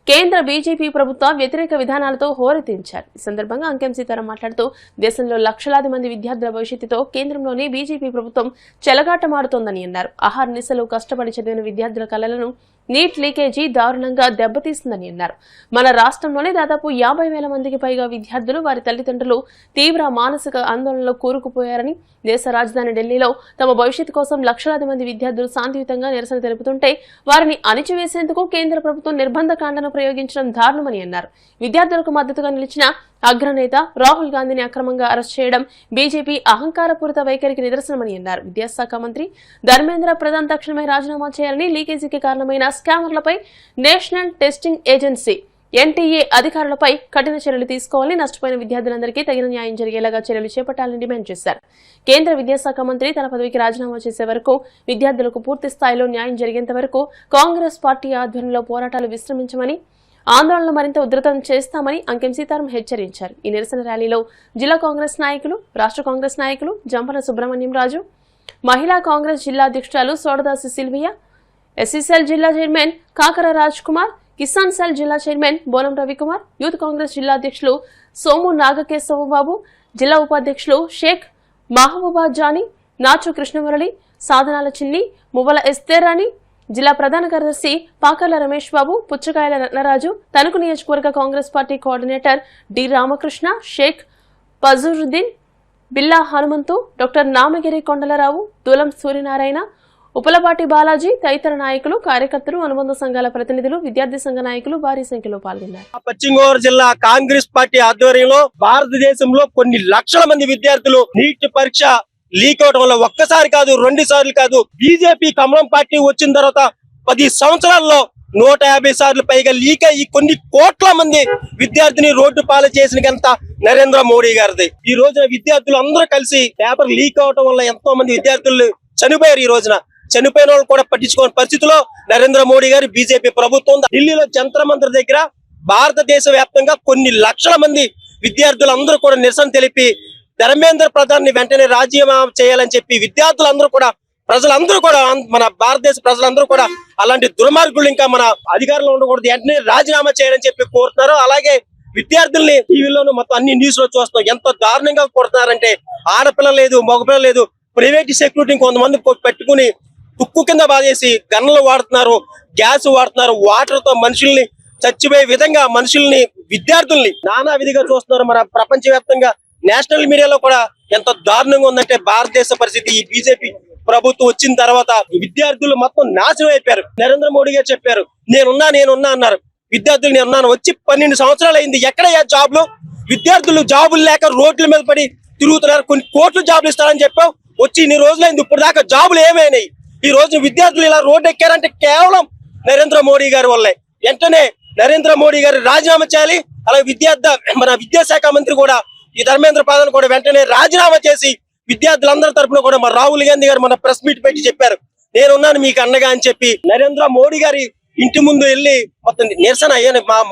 [SPEAKER 1] కేంద్ర బీజేపీ ప్రభుత్వ వ్యతిరేక విధానాలతో హోరెత్తించారు. ఈ సందర్భంగా అంకెం సీతారాం మాట్లాడుతూ దేశంలో లక్షలాది మంది విద్యార్థుల భవిష్యత్తుతో కేంద్రంలోని బీజేపీ ప్రభుత్వం చెలగాటమాడుతోందని అన్నారు. ఆహార్నిశలు కష్టపడి చదివిన విద్యార్థుల కళలను నీట్ లీకేజీ దారుణంగా దెబ్బతీస్తుందని అన్నారు. మన రాష్ట్రంలోనే దాదాపు 50,000 మందికి పైగా విద్యార్థులు వారి తల్లిదండ్రులు తీవ్ర మానసిక ఆందోళనలో కూరుకుపోయారని, దేశ రాజధాని ఢిల్లీలో తమ భవిష్యత్తు కోసం లక్షలాది మంది విద్యార్థులు శాంతియుతంగా నిరసన తెలుపుతుంటే వారిని అణిచివేసేందుకు కేంద్ర ప్రభుత్వం నిర్బంధకాండను ప్రయోగించడం దారుణమని అన్నారు. విద్యార్థులకు మద్దతుగా నిలిచిన అగ్రనేత రాహుల్ గాంధీని అక్రమంగా అరెస్ట్ చేయడం బీజేపీ అహంకారపూరిత వైఖరికి నిదర్శనమని అన్నారు. విద్యాశాఖ మంత్రి ధర్మేంద్ర ప్రధాన్ తక్షణమే రాజీనామా చేయాలని, లీకేజీకి కారణమైన స్కామర్లపై నేషనల్ టెస్టింగ్ ఏజెన్సీ ఎన్టీఏ అధికారులపై కఠిన చర్యలు తీసుకోవాలని, నష్టపోయిన విద్యార్థులందరికీ తగిన న్యాయం జరిగేలాగా చర్యలు చేపట్టాలని డిమాండ్ చేశారు. కేంద్ర విద్యాశాఖ మంత్రి తన పదవికి రాజీనామా చేసే వరకు, విద్యార్థులకు పూర్తి స్థాయిలో న్యాయం జరిగేంత వరకు కాంగ్రెస్ పార్టీ ఆధ్వర్యంలో పోరాటాలు విశ్రమించమని, ఆందోళనలు మరింత ఉధృతం చేస్తామని అంకెం సీతారాం హెచ్చరించారు. ఈ నిరసన ర్యాలీలో జిల్లా కాంగ్రెస్ నాయకులు, రాష్ట్ర కాంగ్రెస్ నాయకులు జంపన సుబ్రహ్మణ్యం రాజు, మహిళా కాంగ్రెస్ జిల్లా అధ్యక్షురాలు సోడదాసి సిల్వియా, ఎస్సీసెల్ జిల్లా చైర్మన్ కాకర రాజ్ కుమార్, కిసాన్ సెల్ జిల్లా చైర్మన్ బోనం రవికుమార్, యూత్ కాంగ్రెస్ జిల్లా అధ్యక్షులు సోము నాగకేశవబాబు, జిల్లా ఉపాధ్యక్షులు షేక్ మహబూబా జానీ, నాచు కృష్ణమురళి, సాధనాల చిన్ని, మువ్వల ఎస్తేరాణి, జిల్లా ప్రధాన కార్యదర్శి పాకర్ల రమేష్ బాబు, పుచ్చకాయల రత్నరాజు, తణుకు నియోజకవర్గ Congress party coordinator D Ramakrishna, Sheikh Pajuruddin, Billa Hanumanthu, doctor Namagiri Kondalarao, Dulam Suryanarayana, Upalapati Balaji తదితర నాయకులు, కార్యకర్తలు, అనుబంధ సంఘాల ప్రతినిధులు, విద్యార్థి సంఘ నాయకులు భారీ సంఖ్యలో పాల్గొన్నారు.
[SPEAKER 14] పశ్చిమ గోదావరి జిల్లా కాంగ్రెస్ పార్టీ ఆధ్వర్యంలో భారతదేశంలో కొన్ని లక్షల మంది విద్యార్థులు నీట్ పరీక్ష లీక్ అవడం వల్ల ఒక్కసారి కాదు, 2 సార్లు కాదు, బీజేపీ కమలం పార్టీ వచ్చిన తర్వాత 10 సంవత్సరాల్లో 150 సార్లు పైగా లీక్ అయ్యి కొన్ని కోట్ల మంది విద్యార్థిని రోడ్డు పాలు చేసిన ఘనత నరేంద్ర మోడీ గారిది. ఈ రోజున విద్యార్థులు అందరూ కలిసి పేపర్ లీక్ అవడం వల్ల ఎంతో మంది విద్యార్థులు చనిపోయారు. ఈ రోజున చనిపోయిన వాళ్ళు కూడా పట్టించుకోని పరిస్థితిలో నరేంద్ర మోడీ గారు బీజేపీ ప్రభుత్వం ఢిల్లీలో జంతర్ మంతర్ దగ్గర భారతదేశ వ్యాప్తంగా కొన్ని లక్షల మంది విద్యార్థులందరూ కూడా నిరసన తెలిపి ధర్మేంద్ర ప్రధాన్ ని వెంటనే రాజీనామా చేయాలని చెప్పి విద్యార్థులందరూ కూడా, ప్రజలందరూ కూడా, మన భారతదేశ ప్రజలందరూ కూడా అలాంటి దుర్మార్గులు ఇంకా మన అధికారంలో ఉండకూడదు, వెంటనే రాజీనామా చేయాలని చెప్పి కోరుతున్నారు. అలాగే విద్యార్థుల్ని టీవీలోనూ మొత్తం అన్ని న్యూస్ లో చూస్తున్నాం, ఎంత దారుణంగా కొడుతున్నారంటే ఆడపిల్ల లేదు, మగపిల్ల లేదు, ప్రైవేట్ సెక్యూరిటీ కొంతమంది పెట్టుకుని తుక్కు కింద బాధేసి గన్నులు వాడుతున్నారు, గ్యాస్ వాడుతున్నారు, వాటర్ తో మనుషుల్ని చచ్చిపోయే విధంగా మనుషుల్ని, విద్యార్థుల్ని నానా విధిగా చూస్తున్నారు. మన ప్రపంచ వ్యాప్తంగా నేషనల్ మీడియాలో కూడా ఎంత దారుణంగా ఉందంటే భారతదేశ పరిస్థితి. ఈ బీజేపీ ప్రభుత్వం వచ్చిన తర్వాత విద్యార్థులు మొత్తం నాశనం అయిపోయారు. నరేంద్ర మోడీ గారు చెప్పారు, నేనున్నా అన్నారు. విద్యార్థులు నేనున్నాను వచ్చి 12 సంవత్సరాలు అయింది, ఎక్కడయ్యా జాబ్లు? విద్యార్థులు జాబులు లేక రోడ్ల మీద పడి తిరుగుతున్నారు. కొన్ని కోట్లు జాబులు ఇస్తారని చెప్పావు, వచ్చి ఇన్ని రోజులైంది, ఇప్పుడు దాకా జాబులు ఏమైనాయి? ఈ రోజు విద్యార్థులు ఇలా రోడ్డు ఎక్కారంటే కేవలం నరేంద్ర మోడీ గారి వల్లే. వెంటనే నరేంద్ర మోడీ గారు రాజీనామా చేయాలి. అలాగే మన విద్యాశాఖ మంత్రి కూడా, ఈ ధర్మేంద్ర ప్రధాన్ కూడా వెంటనే రాజీనామా చేసి విద్యార్థులందరి తరపున కూడా మన రాహుల్ గాంధీ గారు మన ప్రెస్ మీట్ పెట్టి చెప్పారు, నేనున్నాను మీకు అండగా అని చెప్పి. నరేంద్ర మోడీ గారి ఇంటి ముందు వెళ్ళి మొత్తం నిరసన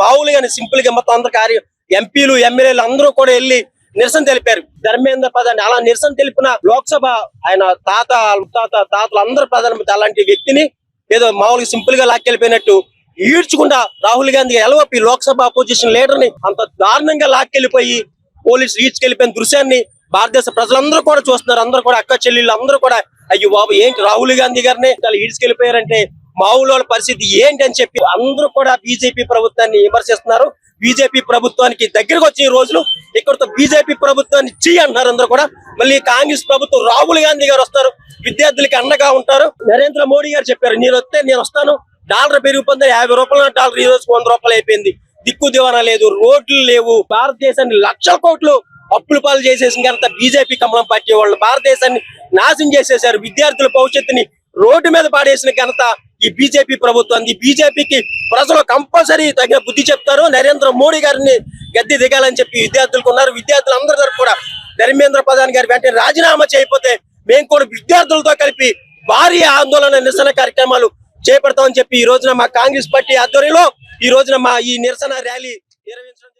[SPEAKER 14] మామూలుగానే సింపుల్ గా మొత్తం అందరు ఎంపీలు, ఎమ్మెల్యేలు అందరూ కూడా వెళ్ళి నిరసన తెలిపారు. ధర్మేంద్ర ప్రధాన్ అలా నిరసన తెలిపిన లోక్సభ ఆయన తాతలు అందరు ప్రధానమంత్రి అలాంటి వ్యక్తిని ఏదో మామూలుగా సింపుల్ గా లాక్కెళ్ళిపోయినట్టు ఈడ్చుకుండా రాహుల్ గాంధీ ఎలవపి లోక్సభ అపోజిషన్ లీడర్ ని అంత దారుణంగా లాక్కెళ్ళిపోయి పోలీసులు ఈడ్చుకెళ్ళిపోయిన దృశ్యాన్ని భారతదేశ ప్రజలందరూ కూడా చూస్తున్నారు. అందరూ కూడా అక్క చెల్లెళ్ళు అందరూ కూడా అయ్యో బాబు ఏంటి రాహుల్ గాంధీ గారిని ఈడ్చుకెళ్ళిపోయారంటే మామూలు వాళ్ళ పరిస్థితి ఏంటి అని చెప్పి అందరూ కూడా బీజేపీ ప్రభుత్వాన్ని విమర్శిస్తున్నారు. బీజేపీ ప్రభుత్వానికి దగ్గరకు వచ్చే రోజులు ఇక్కడతో బీజేపీ ప్రభుత్వాన్ని అంటున్నారు అందరూ కూడా. మళ్ళీ కాంగ్రెస్ ప్రభుత్వం రాహుల్ గాంధీ గారు వస్తారు, విద్యార్థులకి అండగా ఉంటారు. నరేంద్ర మోడీ గారు చెప్పారు, నేను వస్తాను, డాలర్ పెరిగిపోతుంది, 50 రూపాయల డాలర్ ఈ రోజు 100 రూపాయలు అయిపోయింది, దిక్కు దివానా లేదు, రోడ్లు లేవు, భారతదేశాన్ని లక్షల కోట్లు అప్పుల పాలు చేసేసిన ఘనత బీజేపీ కమలం పార్టీ వాళ్ళు. భారతదేశాన్ని నాశనం చేసేశారు, విద్యార్థుల భవిష్యత్తుని రోడ్డు మీద పాడేసిన ఘనత ఈ బీజేపీ ప్రభుత్వం. ఈ బీజేపీకి ప్రజలు కంపల్సరీ తగిన బుద్ధి చెప్తారు. నరేంద్ర మోడీ గారిని గద్దె దిగాలని చెప్పి విద్యార్థులకు ఉన్నారు. విద్యార్థులందరూ తరపు కూడా ధర్మేంద్ర ప్రధాన్ గారి వెంటనే రాజీనామా చేయకపోతే మేము కూడా విద్యార్థులతో కలిపి భారీ ఆందోళన నిరసన కార్యక్రమాలు చేపడతామని చెప్పి ఈ రోజున మా కాంగ్రెస్ పార్టీ ఆధ్వర్యంలో ఈ రోజున మా ఈ నిరసన ర్యాలీ నిర్వహించడం జరిగింది.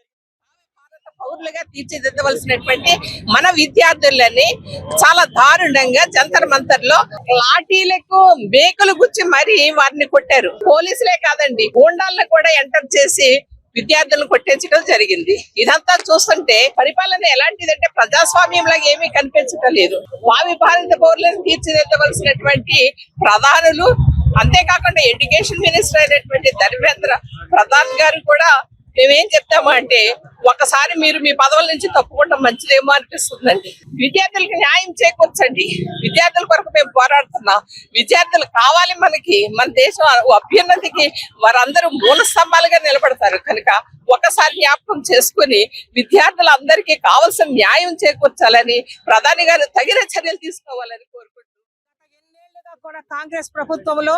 [SPEAKER 15] పౌరులుగా తీర్చిదిద్దవలసినటువంటి మన విద్యార్థులని చాలా దారుణంగా జంతర్ మంతర్ లో లాఠీలకు మేకలు గుచ్చి మరీ వారిని కొట్టారు. పోలీసులే కాదండి, గూండాలను కూడా ఎంటర్ చేసి విద్యార్థులను కొట్టేంచడం జరిగింది. ఇదంతా చూస్తుంటే పరిపాలన ఎలాంటిదంటే ప్రజాస్వామ్యంలాగా ఏమీ కనిపించడం లేదు. భావి భారత పౌరులను తీర్చిదిద్దవలసినటువంటి ప్రధానులు, అంతేకాకుండా ఎడ్యుకేషన్ మినిస్టర్ అయినటువంటి ధర్మేంద్ర ప్రధాన్ గారు కూడా మేమేం చెప్తాము అంటే ఒకసారి మీరు మీ పదవుల నుంచి తప్పుకుంటే మంచిదేమో అనిపిస్తుందండి. విద్యార్థులకు న్యాయం చేకూర్చండి. విద్యార్థుల కొరకు మేము పోరాడుతున్నాం. విద్యార్థులు కావాలి మనకి, మన దేశం అభ్యున్నతికి వారందరూ మూల స్తంభాలుగా నిలబడతారు కనుక ఒకసారి జ్ఞాపకం చేసుకుని విద్యార్థులందరికీ కావాల్సిన న్యాయం చేకూర్చాలని ప్రధాని గారు తగిన చర్యలు తీసుకోవాలని కోరుకుంటున్నాం.
[SPEAKER 16] కూడా కాంగ్రెస్ ప్రభుత్వంలో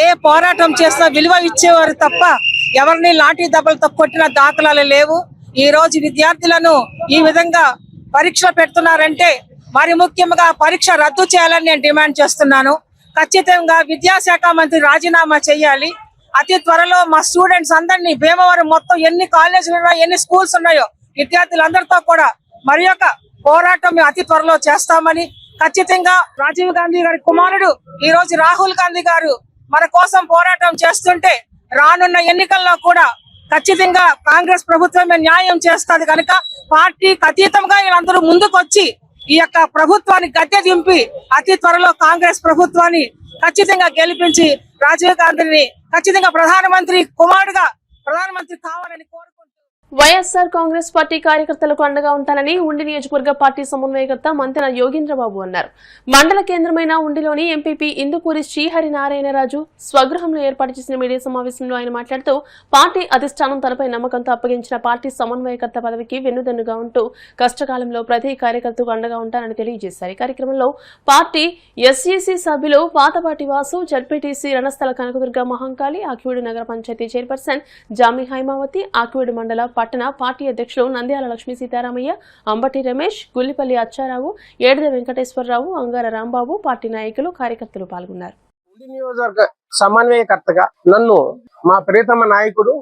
[SPEAKER 16] ఏ పోరాటం చేసినా విలువ ఇచ్చేవారు తప్ప
[SPEAKER 15] ఎవరిని లాఠీ దెబ్బలతో కొట్టిన దాఖలాలు లేవు. ఈ రోజు విద్యార్థులను ఈ విధంగా పరీక్షలు పెడుతున్నారంటే మరి ముఖ్యంగా పరీక్ష రద్దు చేయాలని నేను డిమాండ్ చేస్తున్నాను. ఖచ్చితంగా విద్యాశాఖ మంత్రి రాజీనామా చేయాలి. అతి త్వరలో మా స్టూడెంట్స్ అందరినీ భీమవరం మొత్తం ఎన్ని కాలేజీలు ఉన్నాయో ఎన్ని స్కూల్స్ ఉన్నాయో విద్యార్థులందరితో కూడా మరి యొక్క పోరాటం అతి త్వరలో చేస్తామని, ఖచ్చితంగా రాజీవ్ గాంధీ గారి కుమారుడు ఈ రోజు రాహుల్ గాంధీ గారు మన కోసం పోరాటం చేస్తుంటే రానున్న ఎన్నికల్లో కూడా ఖచ్చితంగా కాంగ్రెస్ ప్రభుత్వమే న్యాయం చేస్తుంది కనుక పార్టీకి అతీతంగా వీళ్ళందరూ ముందుకొచ్చి ఈ యొక్క ప్రభుత్వాన్ని గద్దె దింపి అతి త్వరలో కాంగ్రెస్ ప్రభుత్వాన్ని ఖచ్చితంగా గెలిపించి రాజీవ్ గాంధీని ఖచ్చితంగా ప్రధానమంత్రి కుమారుడుగా ప్రధానమంత్రి కావాలని కోరుకుంటున్నాను.
[SPEAKER 1] వైఎస్ఆర్ కాంగ్రెస్ పార్టీ కార్యకర్తలకు అండగా ఉంటానని ఉండి నియోజకవర్గ పార్టీ సమన్వయకర్త మంతెన యోగేంద్రబాబు అన్నారు. మండల కేంద్రమైన ఉండిలోని ఎంపీపీ ఇందుకూరి శ్రీహరి నారాయణరాజు స్వగృహంలో ఏర్పాటు చేసిన మీడియా సమావేశంలో ఆయన మాట్లాడుతూ పార్టీ అధిష్టానం తనపై నమ్మకంతో అప్పగించిన పార్టీ సమన్వయకర్త పదవికి వెన్నుదన్నుగా ఉంటూ కష్టకాలంలో ప్రతి కార్యకర్తకు అండగా ఉంటానని తెలియజేశారు. ఈ కార్యక్రమంలో పార్టీ ఎస్ఈసీ సభ్యులు పాతపాటి వాసు, జడ్పీటీసీ రణస్థల కనకదుర్గ మహంకాళి, ఆకివీడు నగర పంచాయతీ చైర్పర్సన్ జామి హైమావతి, ఆకివీడు మండల పట్టణ పార్టీ అధ్యక్షులు నంద్యాల లక్ష్మీ సీతారామయ్య, అంబటి రమేష్, గుల్లిపల్లి అచ్చారావు, ఏడుద వెంకటేశ్వరరావు, అంగార రాంబాబు, పార్టీ నాయకులు, కార్యకర్తలు పాల్గొన్నారు.
[SPEAKER 14] నియోజకవర్గ సమన్వయకర్తగా నన్ను మా ప్రియతమ నాయకుడు,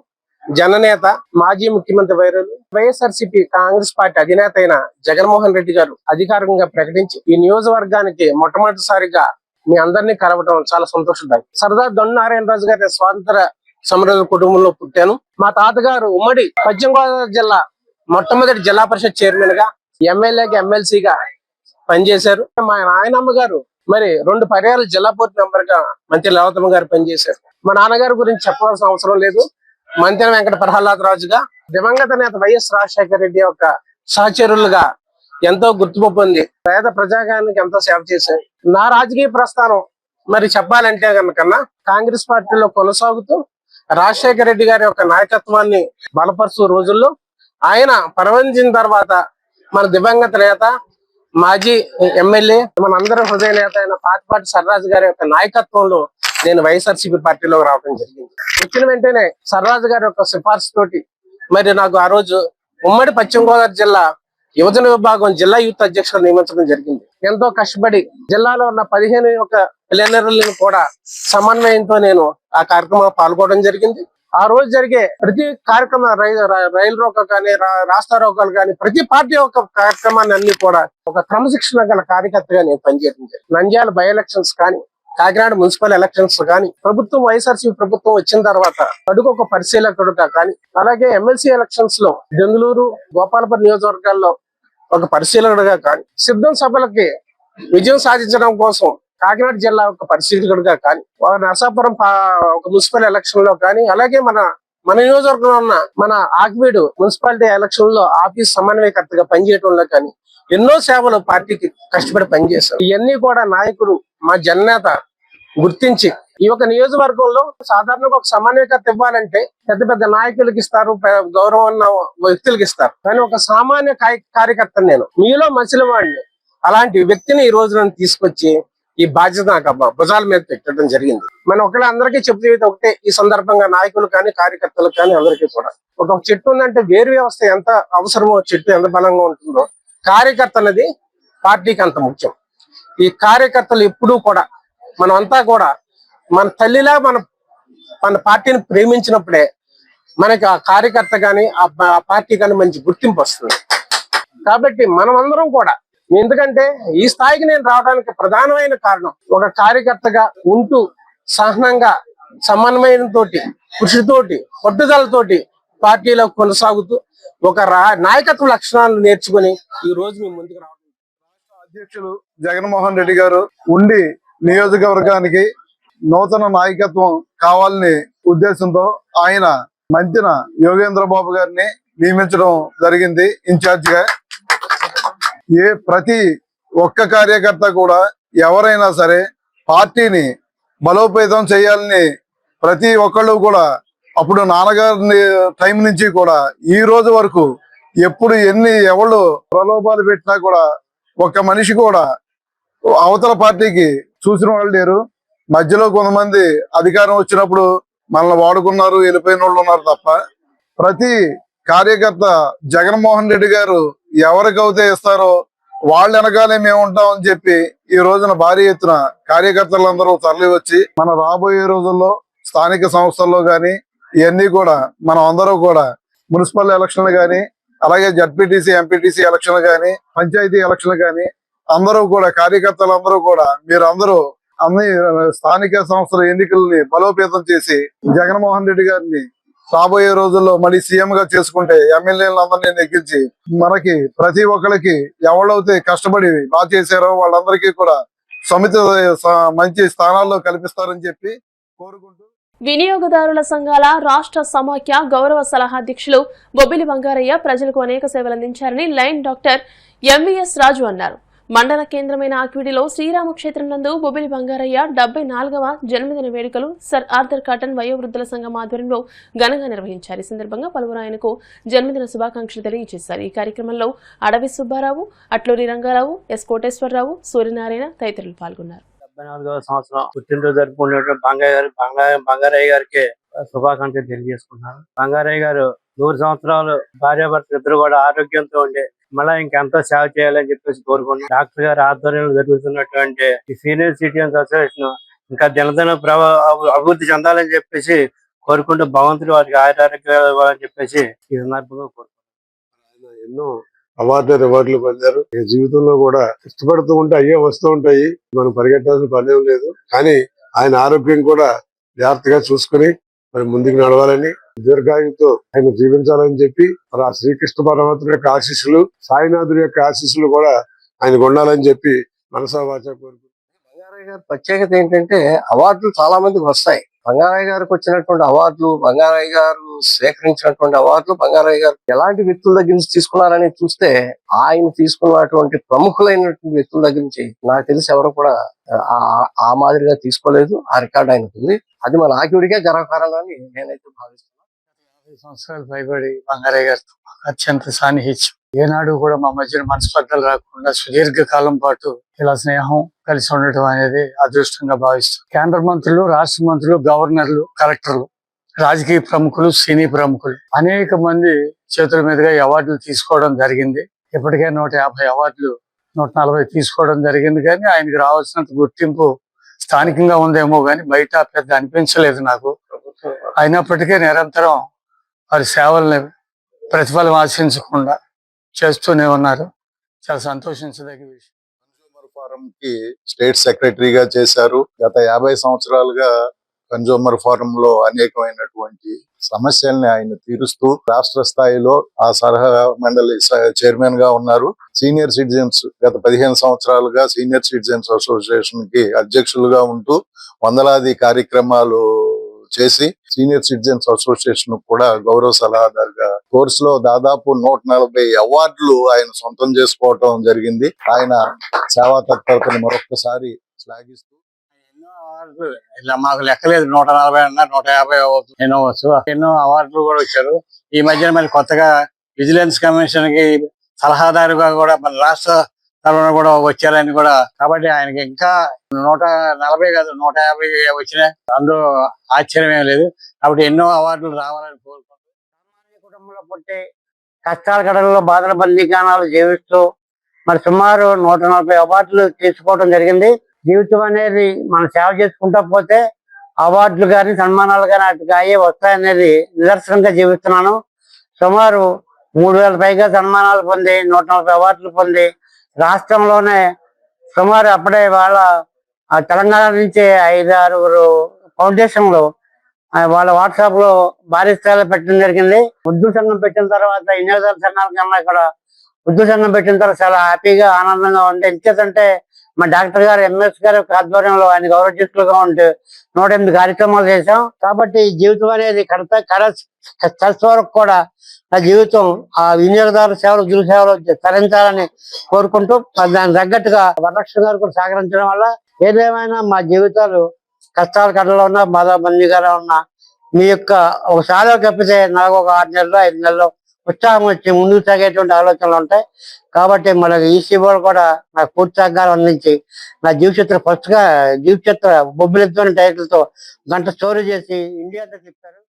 [SPEAKER 14] జననేత, మాజీ ముఖ్యమంత్రి వైఎస్ఆర్సీపీ కాంగ్రెస్ పార్టీ అధినేత అయిన జగన్మోహన్ రెడ్డి గారు అధికారికంగా ప్రకటించి ఈ నియోజకవర్గానికి మొట్టమొదటిసారిగా మీ అందరినీ కలవటం చాలా సంతోషదాయకం. సర్దార్ దొండ నారాయణరాజు గారి స్వాతంత్ర సమర కుటుంబంలో పుట్టాను. మా తాతగారు ఉమ్మడి పశ్చిమ గోదావరి జిల్లా మొట్టమొదటి జిల్లా పరిషత్ చైర్మన్ గా, ఎమ్మెల్యేగా, ఎమ్మెల్సీగా పనిచేశారు. మా నాయనమ్మ గారు మరి 2 పర్యాలు జిల్లా బోర్డు మెంబర్ గా మంత్రి లవతమ్మ గారు పనిచేశారు. మా నాన్నగారి గురించి చెప్పవలసిన అవసరం లేదు. మంతెన వెంకట ప్రహ్లాద్ రాజుగా, దివంగత నేత వైఎస్ రాజశేఖర రెడ్డి యొక్క సహచరులుగా ఎంతో గుర్తింపు పొంది పేద ప్రజాగానికి ఎంతో సేవ చేశారు. నా రాజకీయ ప్రస్థానం మరి చెప్పాలంటే కనుకన్నా కాంగ్రెస్ పార్టీలో కొనసాగుతూ రాజశేఖర రెడ్డి గారి యొక్క నాయకత్వాన్ని బలపరుచు రోజుల్లో ఆయన పరవంచిన తర్వాత మన దివంగత నేత, మాజీ ఎమ్మెల్యే, మనందరి హృదయ నేత అయిన పాటిపాటి సర్రాజు గారి యొక్క నాయకత్వంలో నేను వైఎస్ఆర్సీపీ పార్టీలోకి రావడం జరిగింది. వచ్చిన వెంటనే సర్రాజు గారి యొక్క సిఫార్సు తోటి మరి నాకు ఆ రోజు ఉమ్మడి పశ్చిమ గోదావరి జిల్లా యువజన విభాగం జిల్లా యూత్ అధ్యక్షులు నియమించడం జరిగింది. ఎంతో కష్టపడి జిల్లాలో ఉన్న 15 యొక్క ప్లేనరీలను కూడా సమన్వయంతో నేను ఆ కార్యక్రమంలో పాల్గొనడం జరిగింది. ఆ రోజు జరిగే ప్రతి కార్యక్రమం, రైలు రోకో కానీ, రాస్తా రోకోలు కానీ, ప్రతి పార్టీ యొక్క కార్యక్రమాన్ని అన్ని కూడా ఒక క్రమశిక్షణ గల కార్యకర్తగా నేను పనిచేయడం జరిగింది. నంద్యాల బై ఎలక్షన్స్ కానీ, కాకినాడ మున్సిపల్ ఎలక్షన్స్ కానీ, ప్రభుత్వం వైఎస్ఆర్సీపీ ప్రభుత్వం వచ్చిన తర్వాత అడుగు ఒక పరిశీలకుడుగా కానీ, అలాగే ఎమ్మెల్సీ ఎలక్షన్స్ లో బెంగళూరు, గోపాలపురం నియోజకవర్గాల్లో ఒక పరిశీలకుడుగా కానీ, సిద్ధం సభలకి విజయం సాధించడం కోసం కాకినాడ జిల్లా ఒక పరిశీలకుడుగా కానీ, నరసాపురం ఒక మున్సిపల్ ఎలక్షన్ లో కానీ, అలాగే మన నియోజకవర్గంలో ఉన్న మన ఆకివీడు మున్సిపాలిటీ ఎలక్షన్ లో ఆఫీస్ సమన్వయకర్తగా పనిచేయడంలో కానీ ఎన్నో సేవలు పార్టీకి కష్టపడి పనిచేశారు. ఇవన్నీ కూడా నాయకుడు, మా జననేత గుర్తించి ఈ ఒక నియోజకవర్గంలో సాధారణంగా ఒక సమన్వయకర్త ఇవ్వాలంటే పెద్ద పెద్ద నాయకులకి ఇస్తారు, గౌరవం ఉన్న వ్యక్తులకి ఇస్తారు. కానీ ఒక సామాన్య కార్యకర్త నేను, మీలో మసిలి వాడిని, అలాంటి వ్యక్తిని ఈ రోజు నన్ను తీసుకొచ్చి ఈ బాధ్యత నాకు భుజాల మీద పెట్టడం జరిగింది. మనం ఒకళ్ళ అందరికీ చెప్తే ఒకటే, ఈ సందర్భంగా నాయకులు కానీ, కార్యకర్తలకు కానీ అందరికీ కూడా ఒక చెట్టు ఉందంటే వేరు వ్యవస్థ ఎంత అవసరమో, చెట్టు ఎంత బలంగా ఉంటుందో కార్యకర్త అనేది పార్టీకి అంత ముఖ్యం. ఈ కార్యకర్తలు ఎప్పుడూ కూడా మనమంతా కూడా మన తల్లిలా మన పార్టీని ప్రేమించినప్పుడే మనకి ఆ కార్యకర్త కానీ, ఆ పార్టీ కానీ మంచి గుర్తింపు వస్తుంది. కాబట్టి మనమందరం కూడా, ఎందుకంటే ఈ స్థాయికి నేను రావడానికి ప్రధానమైన కారణం ఒక కార్యకర్తగా ఉంటూ సహనంగా, సమన్వయంతో, కృషితోటి, పట్టుదలతోటి పార్టీలో కొనసాగుతూ ఒక నాయకత్వ లక్షణాలను నేర్చుకుని ఈ రోజు మేము ముందుకు రావడం.
[SPEAKER 16] అధ్యక్షులు జగన్మోహన్ రెడ్డి గారు ఉండి నియోజకవర్గానికి నూతన నాయకత్వం కావాలని ఉద్దేశంతో ఆయన మంతెన యోగేంద్రబాబు గారిని నియమించడం జరిగింది ఇన్ఛార్జ్ గా. ప్రతి ఒక్క కార్యకర్త కూడా ఎవరైనా సరే పార్టీని బలోపేతం చేయాలని ప్రతి ఒక్కళ్ళు కూడా, అప్పుడు నాన్నగారి టైం నుంచి కూడా ఈ రోజు వరకు ఎప్పుడు ఎవరు ప్రలోభాలు పెట్టినా కూడా ఒక్క మనిషి కూడా అవతల పార్టీకి చూసిన వాళ్ళు లేరు. మధ్యలో కొంతమంది అధికారం వచ్చినప్పుడు మనల్ని వాడుకున్నారు, వెళ్ళిపోయిన వాళ్ళు ఉన్నారు తప్ప ప్రతి కార్యకర్త జగన్మోహన్ రెడ్డి గారు ఎవరికైతే ఇస్తారో వాళ్ళ వెనకాలే మేము ఉంటామని చెప్పి ఈ రోజున భారీ ఎత్తున కార్యకర్తలందరూ తరలి వచ్చి మన రాబోయే రోజుల్లో స్థానిక సంస్థల్లో గాని ఇవన్నీ కూడా మనం అందరూ కూడా మున్సిపల్ ఎలక్షన్లు గాని అలాగే జడ్పీటీసీ ఎంపీటీసీ ఎలక్షన్లు గాని పంచాయతీ ఎలక్షన్లు గాని అందరూ కూడా కార్యకర్తలందరూ కూడా మీరందరూ అన్ని స్థానిక సంస్థల ఎన్నికల్ని బలోపేతం చేసి జగన్మోహన్ రెడ్డి గారిని రాబోయే రోజుల్లో మళ్ళీ సీఎం గా చేసుకుంటే ఎమ్మెల్యేలందరినీ నెగ్గించి మనకి ప్రతి ఒక్కరికి ఎవరైతే కష్టపడి బాగా చేశారో వాళ్ళందరికీ కూడా సమితి మంచి స్థానాల్లో కల్పిస్తారని చెప్పి కోరుకుంటూ
[SPEAKER 1] వినియోగదారుల సంఘాల రాష్ట్ర సమాఖ్య గౌరవ సలహా అధ్యక్షులు బొబ్బిలి బంగారయ్య ప్రజలకు అనేక సేవలందించారని లైన్ డాక్టర్ ఎంవీఎస్ రాజు అన్నారు. మండల కేంద్రమైన ఆక్విడిలో శ్రీరామక్షేత్రం నందు బొబ్బిలి బంగారయ్య 74వ జన్మదిన వేడుకలు సర్ ఆర్థర్ కాటన్ వయోవృద్ధుల సంఘం ఆధ్వర్యంలో ఘనంగా నిర్వహించారు. ఈ సందర్భంగా పలువురు ఆయనకు జన్మదిన శుభాకాంక్షలు తెలియజేశారు. ఈ కార్యక్రమంలో అడవి సుబ్బారావు, అట్లూరి రంగారావు, ఎస్ కోటేశ్వరరావు, సూర్యనారాయణ తదితరులు పాల్గొన్నారు.
[SPEAKER 17] 74వ సంవత్సరం పుట్టినరోజు జరుపుకునేటువంటి బంగారయ్య గారికి శుభాకాంక్షలు తెలియజేసుకున్నాను. బంగారయ్య గారు 100 సంవత్సరాలు భార్యాభర్తలు ఇద్దరు కూడా ఆరోగ్యంతో ఉండే మళ్ళీ ఇంకెంతో సేవ చేయాలని చెప్పేసి కోరుకున్నాను. డాక్టర్ గారి ఆధ్వర్యంలో జరుగుతున్నటువంటి ఈ సీనియర్ సిటిజన్స్ అసోసియేషన్ ఇంకా దినదిన అభివృద్ధి చెందాలని చెప్పేసి కోరుకుంటూ భగవంతుడు వారికి ఆరోగ్యాలు ఇవ్వాలని చెప్పేసి ఈ సందర్భంగా కోరుకుంటున్నాను.
[SPEAKER 18] ఎన్నో రివార్డులు పొందారు. జీవితంలో కూడా ఇష్టపడుతూ ఉంటే అయ్యే వస్తూ ఉంటాయి, మనం పరిగెట్టాల్సిన పని లేదు. కానీ ఆయన ఆరోగ్యం కూడా జాగ్రత్తగా చూసుకుని మరి ముందుకు నడవాలని, దీర్ఘాయుతో ఆయన జీవించాలని చెప్పి మరి ఆ శ్రీకృష్ణ పరమాత్మ యొక్క ఆశీస్సులు, సాయినాథుడి యొక్క ఆశీస్సులు కూడా ఆయనకు ఉండాలని చెప్పి మనసా వాచా కోరుకుంటున్నాను.
[SPEAKER 14] బంగారయ్య గారి ప్రత్యేకత ఏంటంటే అవార్డులు చాలా మందికి వస్తాయి. బంగారయ్య గారికి వచ్చినటువంటి అవార్డులు, బంగారయ్య గారు సేకరించినటువంటి అవార్డులు బంగారయ్య గారు ఎలాంటి వ్యక్తుల దగ్గర నుంచి తీసుకున్నారని చూస్తే ఆయన తీసుకున్నటువంటి ప్రముఖులైనటువంటి వ్యక్తుల దగ్గర నుంచి నాకు తెలిసి ఎవరు కూడా ఆ మాదిరిగా తీసుకోలేదు. ఆ రికార్డు ఆయనకు ఉంది. అది మన ఆకివుడికే గర్వకారణాన్ని నేనైతే భావిస్తున్నాను.
[SPEAKER 10] 50 సంవత్సరాలు పైబడి బంగారయ్య గారితో అత్యంత సాన్నిహిత్యం. ఏనాడు కూడా మా మధ్యన మనస్పర్ధలు రాకుండా సుదీర్ఘకాలం పాటు ఇలా స్నేహం కలిసి ఉండటం అనేది అదృష్టంగా భావిస్తాం. కేంద్ర మంత్రులు, రాష్ట్ర మంత్రులు, గవర్నర్లు, కలెక్టర్లు, రాజకీయ ప్రముఖులు, సినీ ప్రముఖులు అనేక మంది చేతుల మీదుగా ఈ అవార్డులు తీసుకోవడం జరిగింది. ఇప్పటికే 150 అవార్డులు 140 తీసుకోవడం జరిగింది. కానీ ఆయనకు రావాల్సినంత గుర్తింపు స్థానికంగా ఉందేమో కానీ బయట పెద్ద అనిపించలేదు నాకు. అయినప్పటికీ నిరంతరం వారి సేవల్ని ప్రతిఫలం ఆశించకుండా చేస్తూనే ఉన్నారు. చాలా సంతోషించదగ్గ విషయం.
[SPEAKER 16] కన్జ్యూమర్ ఫారం కి స్టేట్ సెక్రటరీగా చేశారు. గత 50 సంవత్సరాలుగా కన్జ్యూమర్ ఫారం లో అనేకమైనటువంటి సమస్యల్ని ఆయన తీరుస్తూ రాష్ట్ర స్థాయిలో ఆ సలహా మండలి చైర్మన్ గా ఉన్నారు. సీనియర్ సిటిజన్స్ గత 15 సంవత్సరాలుగా సీనియర్ సిటిజన్స్ అసోసియేషన్ కి అధ్యక్షులుగా ఉంటూ వందలాది కార్యక్రమాలు చేసి సీనియర్ సిటిజన్స్ అసోసియేషన్ కూడా గౌరవ సలహాదారుగా కోర్సులో దాదాపు 140 అవార్డులు ఆయన సొంతం చేసుకోవటం జరిగింది. ఆయన సేవా తత్పరతను మరొకసారి శ్లాఘిస్తూ
[SPEAKER 10] ఎన్నో అవార్డులు ఇలా మాకు లెక్కలేదు, 140 అన్నా 150 ఎన్నో వచ్చు. ఎన్నో అవార్డులు కూడా వచ్చారు. ఈ మధ్యన మరి కొత్తగా విజిలెన్స్ కమిషన్ కి సలహాదారుగా కూడా మన రాష్ట్ర తరఫున కూడా వచ్చారని కూడా, కాబట్టి ఆయనకి ఇంకా 140 కాదు 150 వచ్చినాయి. అందులో ఆశ్చర్యం ఏం లేదు. కాబట్టి ఎన్నో అవార్డులు రావాలని కోరుకుంటున్నాను.
[SPEAKER 17] సామాన్య కుటుంబంలో పుట్టి కష్టాల కడలలో బాధల బందీకాణాలు జీవిస్తూ మరి సుమారు 140 అవార్డులు తీసుకోవడం జరిగింది. జీవితం అనేది మనం సేవ చేసుకుంటా పోతే అవార్డులు కానీ సన్మానాలు కానీ అటుగా అయ్యే వస్తాయనేది నిదర్శనంగా జీవిస్తున్నాను. సుమారు 3000 పైగా సన్మానాలు పొంది 140 అవార్డులు పొంది రాష్ట్రంలోనే సుమారు అప్పుడే వాళ్ళ తెలంగాణ నుంచి 5-6 ఫౌండేషన్లు వాళ్ళ వాట్సాప్ లో భారీ స్థాయిలో పెట్టడం జరిగింది. ఉర్దూ సంఘం పెట్టిన తర్వాత వినియోగదారుల సంఘాల కన్నా కూడా ఉర్దూ సంఘం పెట్టిన తర్వాత చాలా హ్యాపీగా ఆనందంగా ఉంది. ఎందుకంటే మా డాక్టర్ గారు ఎంఎస్ గారి ఆధ్వర్యంలో ఆయన గౌరవజ్ఞులుగా ఉంటూ 108 కార్యక్రమాలు చేశాం. కాబట్టి జీవితం అనేది కష్ట వరకు కూడా నా జీవితం ఆ వినియోగదారుల సేవలు, గురు సేవలు తరించాలని కోరుకుంటూ దానికి తగ్గట్టుగా వరలక్ష్మి గారు కూడా సహకరించడం వల్ల ఏదేమైనా మా జీవితాలు కష్టాల కట్టలో ఉన్నా, బాధ బందీగా ఉన్నా మీ యొక్క ఒక సాధన తప్పితే నాకు ఒక 6 నెలలో 5 నెలలో ఉత్సాహం వచ్చి ముందుకు సాగేటువంటి ఆలోచనలు ఉంటాయి. కాబట్టి మన ఈసీఓలు కూడా నాకు పూర్తి సహకారం అందించి నా జీవిత బొబ్బిలితో టైటిల్ తో గంట స్టోరీ చేసి ఇండియాతో తిప్పారు.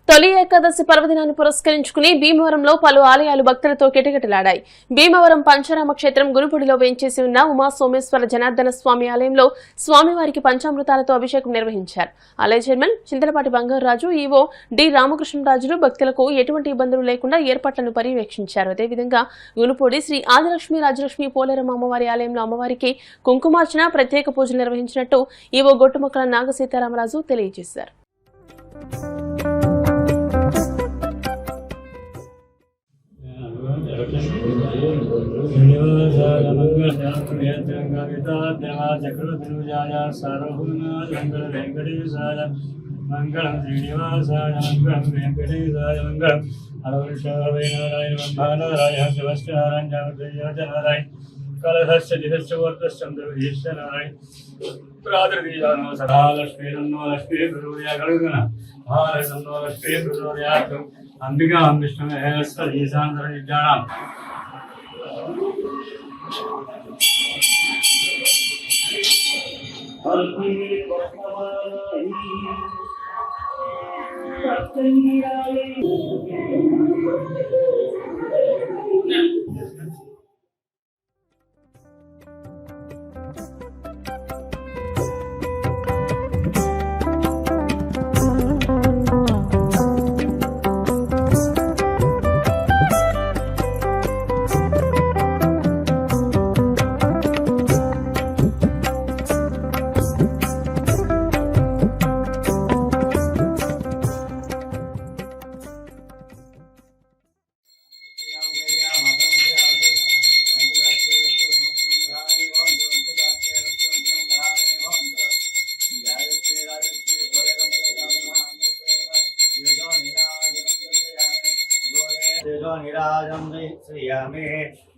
[SPEAKER 1] తొలి ఏకాదశి పర్వదినాన్ని పురస్కరించుకుని భీమవరంలో పలు ఆలయాలు భక్తులతో కిటకిటలాడాయి. భీమవరం పంచరామ క్షేత్రం గురుపుడిలో వేంచేసి ఉన్న ఉమా సోమేశ్వర జనార్దన స్వామి ఆలయంలో స్వామివారికి పంచామృతాలతో అభిషేకం నిర్వహించారు. ఆలయ chairman Chintalapati Bangaraju, EO D రామకృష్ణరాజులు భక్తులకు ఎటువంటి ఇబ్బందులు లేకుండా ఏర్పాట్లను పర్యవేక్షించారు. అదేవిధంగా గునుపూడి శ్రీ ఆదిలక్ష్మి రాజలక్ష్మి పోలేరమ్మ అమ్మవారి ఆలయంలో అమ్మవారికి కుంకుమార్చన, ప్రత్యేక పూజలు నిర్వహించినట్టు ఈవో గొట్టుముక్కల నాగసీతారామరాజు తెలియజేశారు.
[SPEAKER 19] మంగళం శ్రీనివాసాయ మంగళం వెంకటేశాయ మంగళం అరవిందనారాయణ నారాయణ శివశ్చారాయణ కలహస్య జితస్య వర్ధశ్చంద్రవిశ్వనారాయణ ప్రాదృదీయానో సదా లక్ష్మీ నన్నో లక్ష్మీ గురుర్యా గడుగన భారతన్నో లక్ష్మీ గురుర్యాత్రం అంబికా విష్ణుమే ఈశాంతర విజ్ఞానం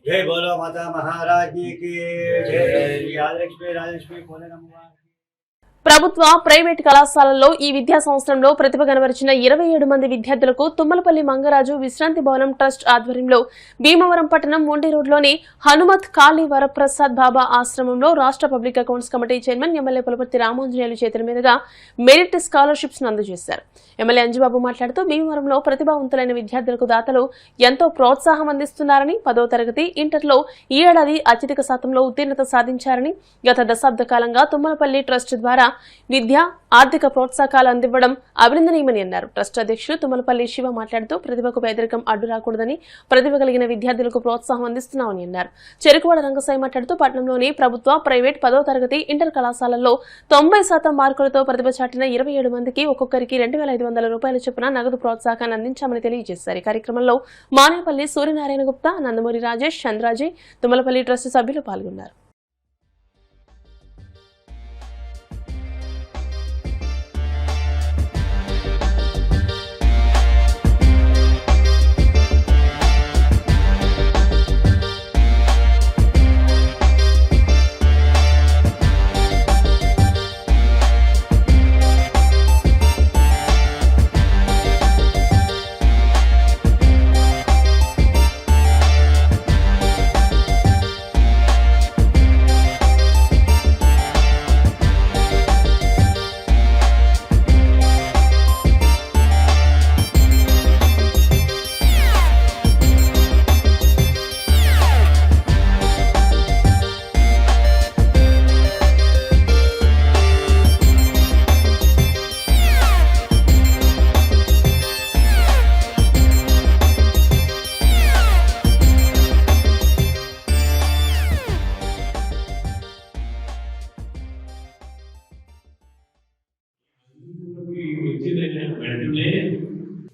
[SPEAKER 19] जय बोलो माता महाराज जी की जय। आदिलक्ष्मी राजलक्ष्मी पोलेरम्मा
[SPEAKER 1] ప్రభుత్వ ప్రైవేట్ కళాశాలల్లో ఈ విద్యా సంవత్సరంలో ప్రతిభ కనబరిచిన 27 మంది విద్యార్థులకు తుమ్మలపల్లి మంగరాజు విశ్రాంతి భవనం ట్రస్ట్ ఆధ్వర్యంలో భీమవరం పట్టణం మొండి రోడ్లోని హనుమత్ కాళీ వరప్రసాద్ బాబా ఆశ్రమంలో రాష్ట్ర public accounts committee chairman MLA Pulaparthi Ramanjaneyulu చేతుల మీదుగా మెరిట్ స్కాలర్షిప్స్ అందజేశారు. ఎమ్మెల్యే అంజుబాబు మాట్లాడుతూ భీమవరంలో ప్రతిభావంతులైన విద్యార్థులకు దాతలు ఎంతో ప్రోత్సాహం అందిస్తున్నారని, 10వ తరగతి ఇంటర్లో ఈ ఏడాది అత్యధిక శాతంలో ఉత్తీర్ణత సాధించారని, గత దశాబ్ద కాలంగా తుమ్మలపల్లి ట్రస్ట్ ద్వారా విద్య, ఆర్థిక ప్రోత్సాహకాలు అందివ్వడం అభినందనీయమని అన్నారు. ట్రస్ట్ అధ్యక్షులు తుమ్మలపల్లి శివ మాట్లాడుతూ ప్రతిభకు పేదరికం అడ్డు రాకూడదని, ప్రతిభ కలిగిన విద్యార్థులకు ప్రోత్సాహం అందిస్తున్నామని అన్నారు. చెరుకువాడ రంగసాయి మాట్లాడుతూ పట్టణంలోని ప్రభుత్వ, ప్రైవేట్ 10వ తరగతి ఇంటర్ కళాశాలల్లో 90% మార్కులతో ప్రతిభ చాటిన 27 మందికి ఒక్కొక్కరికి 2,500 రూపాయల చొప్పున నగదు ప్రోత్సాహాన్ని అందించామని తెలియజేశారు. ఈ కార్యక్రమంలో మానేపల్లి సూర్యనారాయణ గుప్తా, నందమూరి రాజేష్, చంద్రాజీ, తుమ్మలపల్లి ట్రస్ట్ సభ్యులు పాల్గొన్నారు.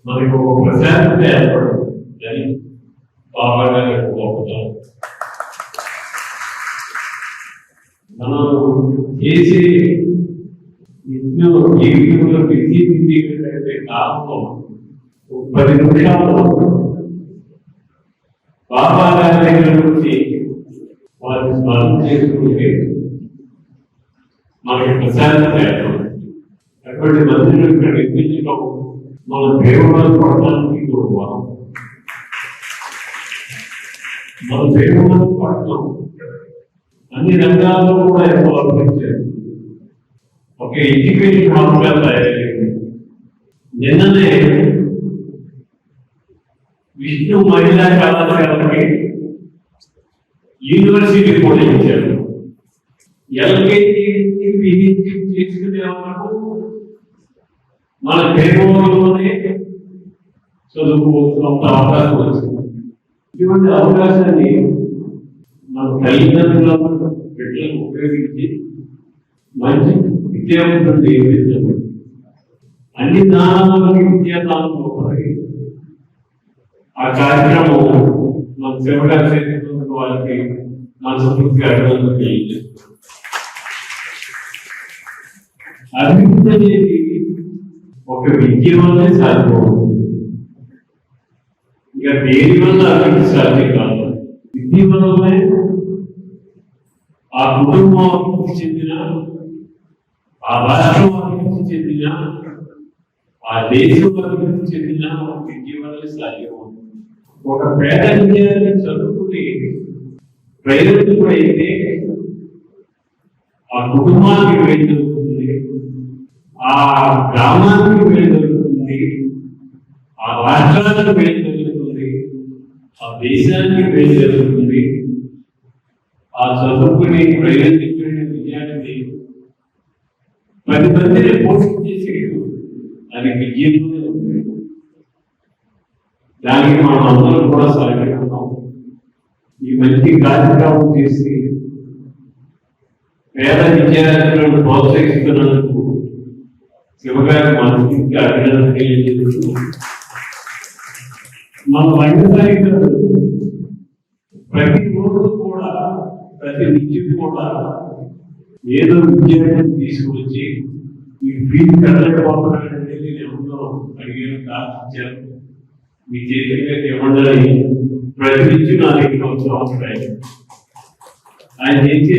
[SPEAKER 19] మనకు ఒక ప్రశాంతత ఏర్పడుతుంది అని బాగా కోరుకుంటాం. మనం చేసే జీవితంలో విద్య కారణం 10 నిమిషాలు బాబా గారి దగ్గర నుంచి వారిని స్మరణ చేసుకుంటే మనకి ప్రశాంతత ఏర్పడుతుంది. అటువంటి మందిని ఇక్కడ నిర్మించడం మన దేవుడు పడటానికి మనం
[SPEAKER 3] మనం పేరులను పడుతున్నాం. అన్ని రంగాల్లో కూడా ఎంతో అభివృద్ధి ఒక ఎడ్యుకేషన్ హాస్పిటల్ తయారైంది. నిన్ననే విష్ణు మహిళా కళాశాలకి యూనివర్సిటీ కూడా ఇచ్చారు. ఎల్కేజీ పిహెచ్డి చేసుకునే వరకు మన పేరులోనే చదువుకోవాల్సినంత అవకాశం వచ్చింది. ఇటువంటి అవకాశాన్ని మన తల్లిదండ్రుల బిడ్డలకు ఉపయోగించి మంచి విద్యావంతులు నిర్మించాలి. అన్ని దానాలకి విద్యాదానం గొప్పది. ఆ కార్యక్రమం మన సేవగా చేస్తున్న వాళ్ళకి మనస్ఫూర్తిగా అభినందనలు తెలియజేస్తాం. అభివృద్ధి అనేది ఒక విద్య వల్లే సాధ్యమవుతుంది. ఇక దేని వల్ల అభివృద్ధి సాధ్యం కాదు. విద్య వల్లనే ఆ కుటుంబం అభివృద్ధి చెందిన, ఆ రాష్ట్రం అభివృద్ధి చెందిన, ఆ దేశం అభివృద్ధి చెందిన విద్య వల్లే సాధ్యమవుతుంది. ఒక పేద విద్యార్థి చదువుకుని ప్రయోజకుడైతే ఆ కుటుంబానికి వేడి దొరుకుతుంది, ఆ గ్రామానికి వేడి దొరుకుతుంది, ఆ రాష్ట్రానికి వేడి దొరుకుతుంది, ఆ దేశానికి వేడి దొరుకుతుంది. ఆ చదువుకుని ప్రయోజకుడైన విద్యార్థి 10 మందిని పోషించేసి అది విజయంలోనే ఉంది. దానికి మనం అందరం కూడా సహకరిస్తున్నాం. ఈ మంచి కార్యక్రమం చేసి పేద విద్యార్థులను ప్రోత్సహిస్తున్నందుకు శివగారి మనస్ఫూర్తి అభినందనలు తెలియజేస్తున్నాం. మన రంగసాయి గారు ప్రతి రోజు కూడా, ప్రతి నిత్యం కూడా ఏదో విద్యార్థులను తీసుకొచ్చి ఈ ఫీజు కట్టలేకపోతున్నాడంటే నేను ఎవరిలో అడిగాను, ప్రార్థించాను, మీ చేతిగా ఇవ్వండి ప్రతి నుంచి నా దగ్గర వస్తాయి. ఆయన చేసే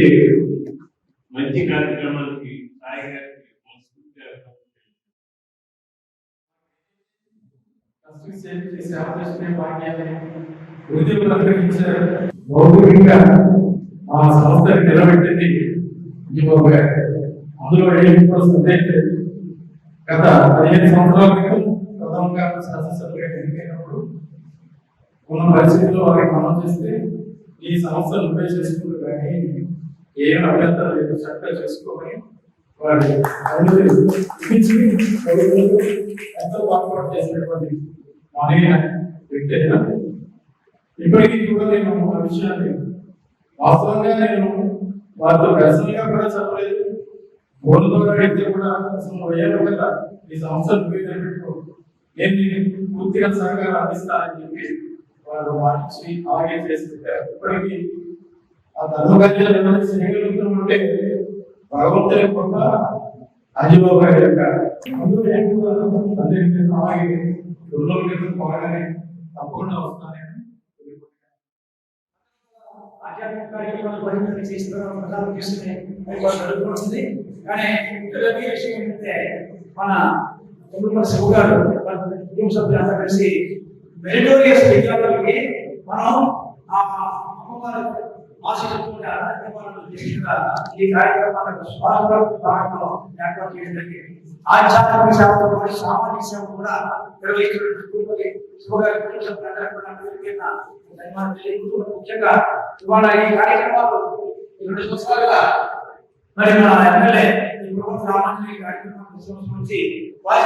[SPEAKER 3] మంచి కార్యక్రమానికి భౌతికంగా ఆ సంస్థని నిలబెట్టింది యువక. అందులో ఏమి కూడా సందేహం లేదు. గత 15 సంవత్సరాల క్రితం ప్రథమంగా శాసనసభ్యులుగా ఎన్నికైనప్పుడు ఉన్న పరిస్థితుల్లో వారికి మనం చేస్తే ఈ సంస్థలు ఉపయోగించుకుంటూ కానీ ఏం అభ్యంతరం లేదు, చక్కగా చేసుకోమని వారి ఎంతో పాటుపాటు చేసినటువంటి మనీయ వ్యక్తి. ఇప్పటికీ కూడా నేను ఆ విషయాన్ని వాస్తవంగా నేను వారితో పర్సనల్ గా కూడా చెప్పలేదు. ఫోన్ ద్వారా అయితే కూడా అసలు వేయాలి కదా ఈ సంస్థలు ఉపయోగించు నేను పూర్తిగా సహకారం అందిస్తా అని చెప్పి వారు మార్చి అలాగే చేసి పెట్టారు. ఇప్పటికీ ఆ ధర్మకార్యాలు చేయగలుగుతుంటే భగవంతుని గొప్ప అజీబాబు గారి యొక్క అందులో ఏం కూడా అలాగే 2 రోజుల క్రితం బాగానే తప్పకుండా వస్తానని ఆధ్యాత్మిక కార్యక్రమాలు పరిమితం చేస్తున్నారు. ప్రధానం చేసుకునే జరుగుతుంది. కానీ విషయం ఏంటంటే మన కుటుంబ శివ గారు కుటుంబ సభ్యులంతా కలిసి మెరిటోరియస్ విద్యార్థులకి మనం ఆ అమ్మవారి ఆశీర్వాదంగా ఈ కార్యక్రమాలకు భాగంలో ఏర్పాటు చేయడం జరిగింది. ఆధ్యాత్మిక సేవతో పాటు సామాజిక సేవ కూడా నిర్వహిస్తున్నటువంటి శివగారి కుటుంబ సభ్యులందరూ కూడా ముఖ్యంగా ఇవాళ ఈ కార్యక్రమాలు 2 సంవత్సరాలుగా మరి మన ఎమ్మెల్యే రామాంజనేయ కార్యక్రమం నుంచి వారి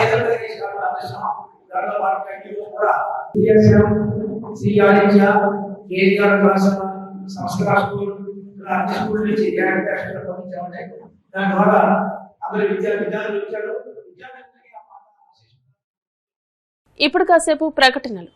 [SPEAKER 3] సంస్కార స్కూల్ అన్ని స్కూల్ నుంచి దాని ద్వారా అందరి విద్యార్థులు వచ్చారు.
[SPEAKER 1] ఇప్పుడు కాసేపు ప్రకటనలు.